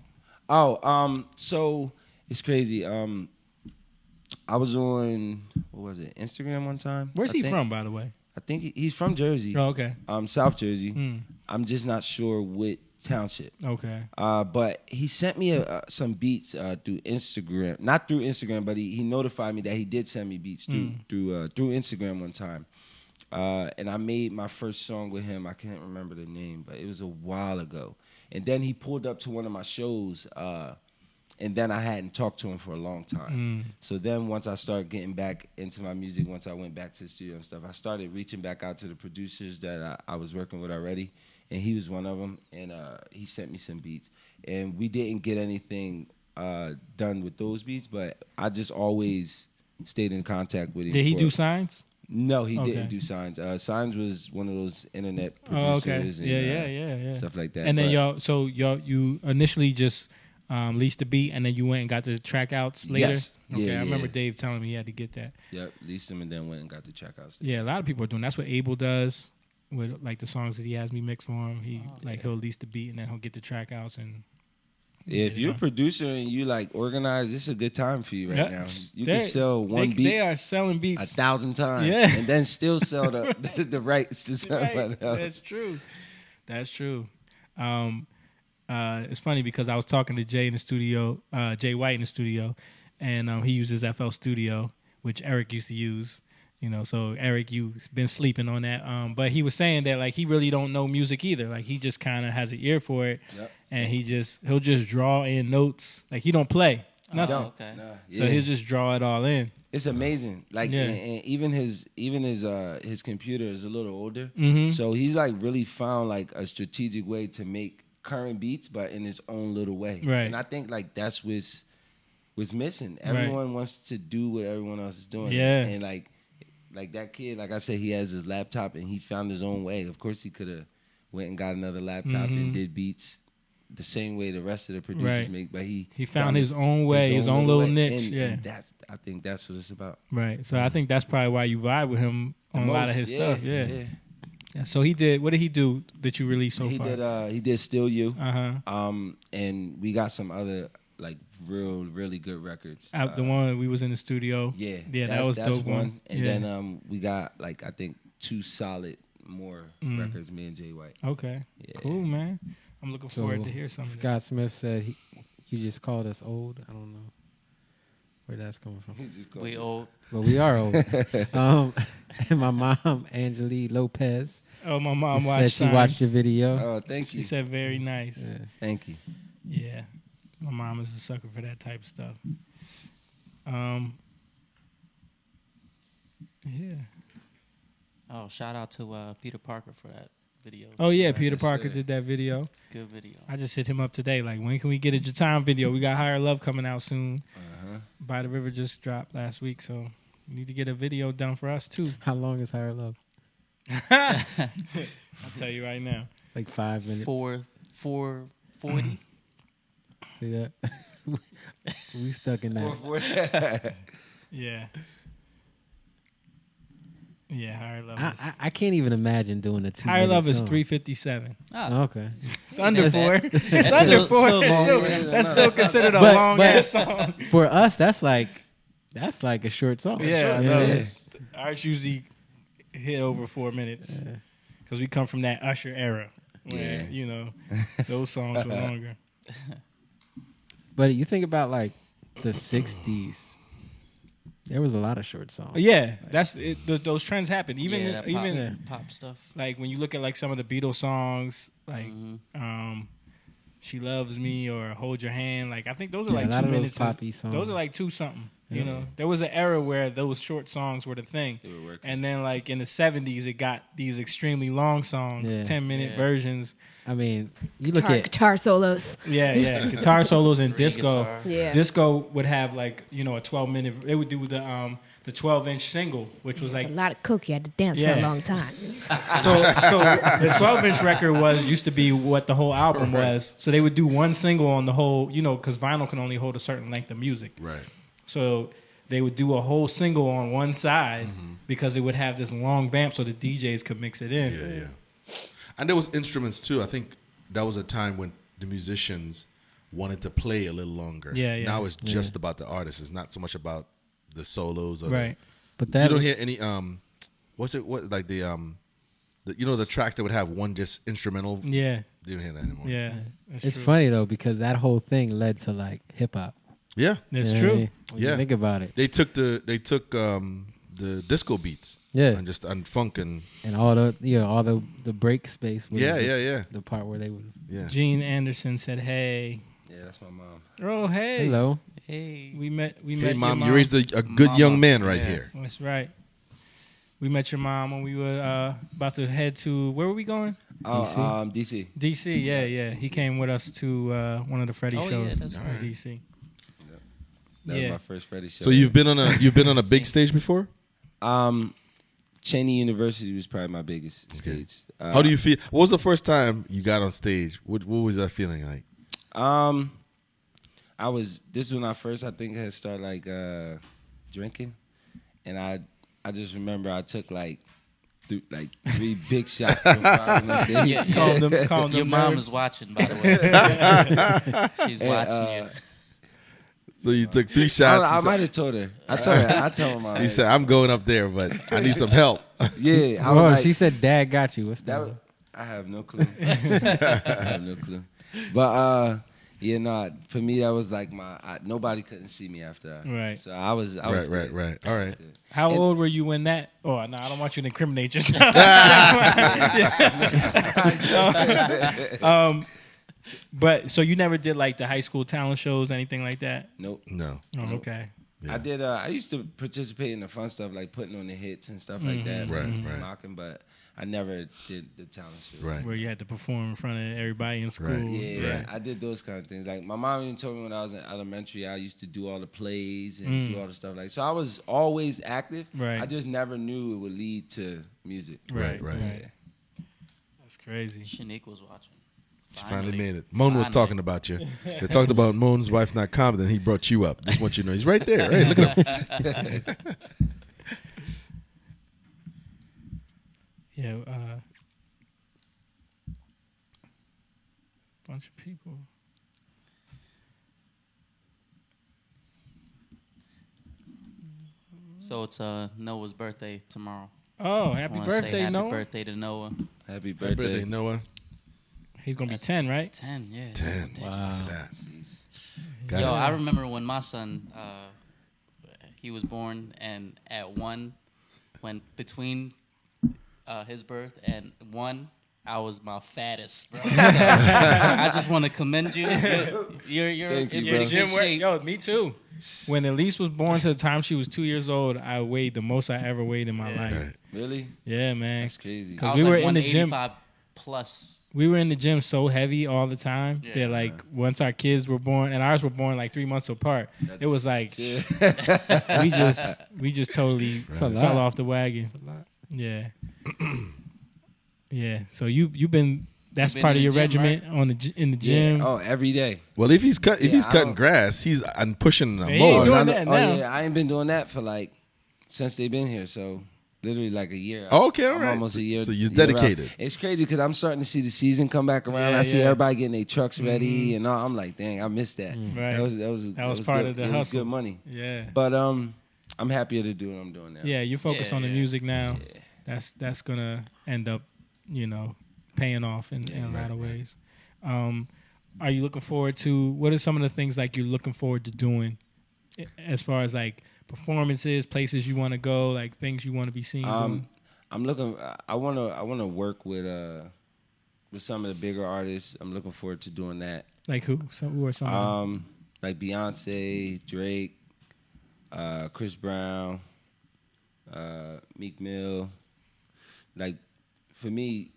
Oh, so it's crazy. I was on what was it, Instagram one time. Where's I he think. from, by the way? I think he's from Jersey. Oh, okay. South Jersey. Hmm. I'm just not sure what township. Okay. But he sent me some beats through Instagram. Not through Instagram, but he notified me that he did send me beats through Instagram one time. And I made my first song with him. I can't remember the name, but it was a while ago. And then he pulled up to one of my shows, and then I hadn't talked to him for a long time. So then once I started getting back into my music, once I went back to the studio and stuff, I started reaching back out to the producers that I was working with already, and he was one of them. And he sent me some beats, and we didn't get anything done with those beats, but I just always stayed in contact with him. Did he do signs? No, he Okay. didn't do Signs. Signs was one of those internet Oh, producers okay. and Yeah. stuff like that. And then But you initially just leased the beat, and then you went and got the track outs later. Yes. Okay, Yeah, I remember yeah. Dave telling me he had to get that. Yep, leased him and then went and got the track out. Yeah, a lot of people are doing. That's what Abel does with like the songs that he has me mix for him. He'll lease the beat and then he'll get the track outs and. Yeah, if you're a Yeah. producer and you like organize, it's a good time for you right Yep. now. You They- can sell one they beat are selling beats 1,000 times, Yeah. and then still sell the rights to somebody Right. else. That's true. That's true. It's funny because I was talking to Jay in the studio, Jay White in the studio, and he uses FL Studio, which Eric used to use. You know, so Eric, you've been sleeping on that. But he was saying that like he really don't know music either. Like he just kind of has an ear for it, Yep. and he'll just draw in notes. Like he don't play nothing. Oh, okay. Nah, So yeah. he'll just draw it all in. It's amazing. Like Yeah. and even his computer is a little older. Mhm. So he's like really found like a strategic way to make current beats but in his own little way. Right. And I think like that's what's missing. Right. Everyone wants to do what everyone else is doing. Yeah. And like that kid, like I said, he has his laptop and he found his own way. Of course he could have went and got another laptop and did beats the same way the rest of the producers Mm-hmm. Right. make, but he found his own way, his own little niche, And, yeah. and I think that's what it's about. Right. So I think that's probably why you vibe with him on a lot of his stuff. Yeah. Yeah. So he did. What did he do that you released so far? He did Still You. Uh-huh. And we got some other like really good records. The one we was in the studio. Yeah. Yeah, that that's- was that's dope one. And Yeah. then we got like I think 2 solid more records, me and Jay White. Okay. Yeah. Cool, man. I'm looking So forward to hear some of this. Scott Smith said you just called us old. I don't know where that's coming from, He just called We me. old. but we are old. And my mom, Angelique Lopez, Oh, my mom said watched she watched your Signs. video. Oh, thank She you. said very nice. Yeah. Thank you. Yeah. My mom is a sucker for that type of stuff. Yeah. Oh, shout out to Peter Parker for that video. Oh yeah, Peter Yes, Parker sir. did that video. Good video. I just hit him up today. Like, when can we get a Jatan video? We got Higher Love coming out soon. By the River just dropped last week, so we need to get a video done for us too. How long is Higher Love? I'll tell you right now. Like 5 minutes. 440. See that? We stuck in that. Yeah. Yeah, Higher Love. I can't even imagine doing a 2 Higher minute Love is song. 3:57. Ah, Okay. It's under That's- 4. It's under 4. still It's long. still, that's still considered a But- long ass song. For us, that's like a short song. Yeah, I You know. know? Ours usually hit over 4 minutes because we come from that Usher era. Where, Yeah. you know, those songs were longer. But you think about like the 60s. There was a lot of short songs. Yeah, that's it. Those trends happen. Even yeah, that even pop stuff. like when you look at like some of the Beatles songs, like Mhm. She Loves Me or Hold Your Hand. Like I think those are Yeah, like a lot 2 of those minutes. poppy songs. Those are like 2 something. You know, there was an era where those short songs were the thing, They were working. and then like in the 70s, it got these extremely long songs, Yeah. 10-minute Yeah. versions. I mean, you look at Guitar solos. Yeah, guitar solos and disco. guitar. Yeah. Disco would have like a 12-minute. They would do the 12-inch single, which was like A lot of coke. You had to dance for Yeah. a long time. so the 12-inch record used to be what the whole album was. So they would do one single on the whole, because vinyl can only hold a certain length of music. Right. So they would do a whole single on one side because it would have this long vamp so the DJs could mix it in. Yeah. And there was instruments too. I think that was a time when the musicians wanted to play a little longer. Yeah. Now it's just about the artist. It's not so much about the solos or Right. but You that don't hear any the tracks that would have one just instrumental. Yeah. You don't hear that anymore. Yeah. That's it's true. funny though because that whole thing led to like hip hop. Yeah. That's You know what I true. mean? When you Yeah. think about it. They took the disco beats. Yeah. And just funk and And all the break space was yeah. the part where they would Yeah. Gene Anderson said, "Hey, Yeah, that's my mom. oh hey, hello. Hey. we met Hey your mom, you raised a good Mama. young man right Yeah. here. That's right. We met your mom when we were about to head to where were we going? DC. DC. Yeah. He came with us to one of the Freddie Oh, yeah, shows that's in right. DC. That was Yeah. my first Freddie show. So you've been on a big stage before? Cheney University was probably my biggest stage. How do you feel? What was the first time you got on stage? What was that feeling like? This is when I first, I think, had started like drinking, and I just remember I took like 3 big shots. From the stage. Yeah, Calm Your them mom nerves. is watching, by the way. She's And, watching you. So you took 3 shots. I might have told her. I told her mom. You said, "I'm going up there, but I need some help." Yeah, I was Oh, like, she said dad got you. What's that that? was, I have no clue. I have no clue. But for me that was like nobody couldn't see me after that. Right. So I was good. Right. All right. How And- old were you when that? Oh no, I don't want you to incriminate yourself. But so you never did like the high school talent shows, anything like that? Nope. No. Oh, okay. Yeah. I did. I used to participate in the fun stuff like putting on the hits and stuff like that. Right, and right. Mocking, but I never did the talent show. Right. Where you had to perform in front of everybody in school. Right. Yeah, Right. I did those kind of things. Like my mom even told me when I was in elementary, I used to do all the plays and do all the stuff. Like so, I was always active. Right. I just never knew it would lead to music. Right. Yeah. That's crazy. Shanique was watching. She finally made it. Moan was Finally. talking about you. They talked about Moan's wife not competent. He brought you up. Just want you to know he's right there. Hey, look at him. Yeah. Bunch of people. So it's Noah's birthday tomorrow. Oh, happy Wanna say birthday, happy Noah. birthday to Noah. Happy Happy birthday. birthday, Noah. He's gonna be That's 10, right? 10, yeah. 10. Wow. That. Got Yo, it. I remember when my son, he was born, and at 1, when between his birth and 1, I was my fattest, bro. So, I just want to commend you. You're Thank you, in bro. pretty Gym good work. shape. Yo, me too. When Elise was born to the time she was 2 years old, I weighed the most I ever weighed in my life. Right. Really? Yeah, man. That's crazy. Cause I was we like were in the gym. 185 plus. We were in the gym so heavy all the time Yeah. that like once our kids were born and ours were born like 3 months apart, it was like Yeah. we just totally It's a lot. fell off the wagon. Yeah. Yeah. So you've been that's been part in of the your gym, regimen on in the gym. Yeah. Oh, every day. Well, if he's Yeah, I cutting don't- grass, he's pushing a Man, he mower. ain't doing no, that oh now. yeah, I ain't been doing that for like since they've been here. So literally like a year. Oh, okay, all I'm right. almost a year. So you're year out. dedicated. It's crazy because I'm starting to see the season come back around. Yeah, I see yeah. everybody getting their trucks ready, and all. I'm like, dang, I missed that. Right. That was part good. of the It was hustle. good money. Yeah. But I'm happier to do what I'm doing now. Yeah, you focus Yeah, on the yeah. music now. Yeah. That's gonna end up, paying off in a lot of ways. Are you looking forward to what are some of the things like you're looking forward to doing as far as like performances, places you want to go, like things you want to be seen doing? I'm looking. I wanna work with with some of the bigger artists. I'm looking forward to doing that. Like who? Who are some? Of them? Like Beyonce, Drake, Chris Brown, Meek Mill. Like for me,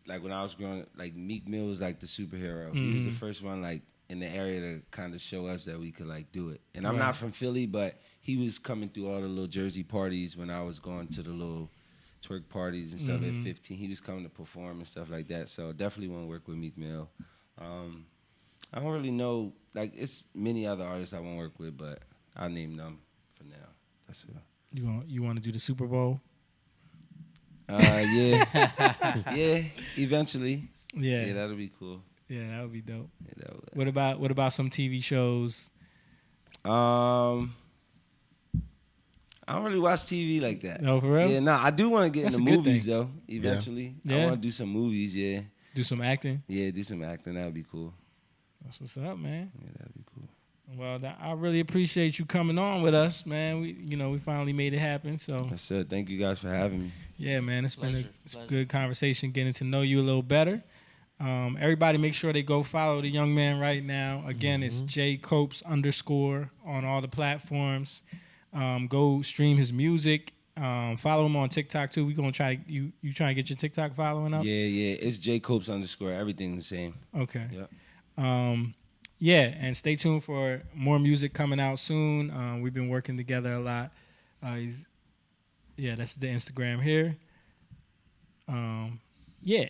like when I was growing up, like Meek Mill was like the superhero. He was the first one like in the area to kind of show us that we could like do it. And I'm not from Philly, but he was coming through all the little Jersey parties when I was going to the little twerk parties and stuff at 15. He was coming to perform and stuff like that. So definitely want to work with Meek Mill. I don't really know, like it's many other artists I want to work with, but I'll name them for now. That's what. You want to do the Super Bowl? Yeah. Yeah, eventually. Yeah. Yeah, that'll be cool. Yeah, that would be dope. Yeah, that would. What about some TV shows? I don't really watch TV like that. No, for real? Yeah, nah, I do want to get That's into a good movies thing. though. Eventually, Yeah. I want to do some movies. Yeah, Do some acting? yeah, do some acting. That would be cool. That's what's up, man. Yeah, that'd be cool. Well, I really appreciate you coming on with us, man. We finally made it happen. So That's it. Thank you guys for having me. yeah, man, it's been Pleasure. a good conversation, getting to know you a little better. Everybody, make sure they go follow the young man right now. Again, it's jcopes_ on all the platforms. Go stream his music. Follow him on TikTok too. We gonna try you trying to get your TikTok following up? Yeah. It's jcopes_. Everything the same. Okay. Yeah. Yeah, and stay tuned for more music coming out soon. We've been working together a lot. That's the Instagram here. Yeah.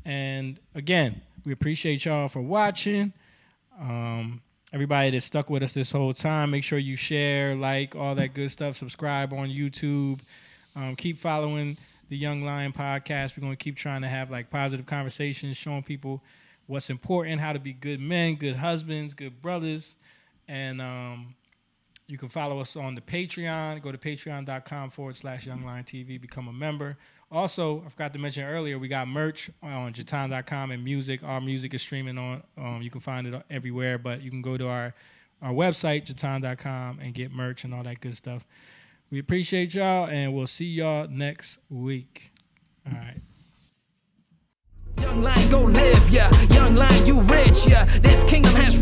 And again, we appreciate y'all for watching. Everybody that stuck with us this whole time, make sure you share, like, all that good stuff. Subscribe on YouTube. Keep following the Young Lion podcast. We're going to keep trying to have like positive conversations, showing people what's important, how to be good men, good husbands, good brothers. And you can follow us on the Patreon. Go to patreon.com/youngliontv. Become a member. Also, I forgot to mention earlier, we got merch on Jatan.com and music. Our music is streaming on. You can find it everywhere, but you can go to our website, Jatan.com, and get merch and all that good stuff. We appreciate y'all, and we'll see y'all next week. All right. Young lion, go live, yeah. Young lion, you rich, yeah. This kingdom has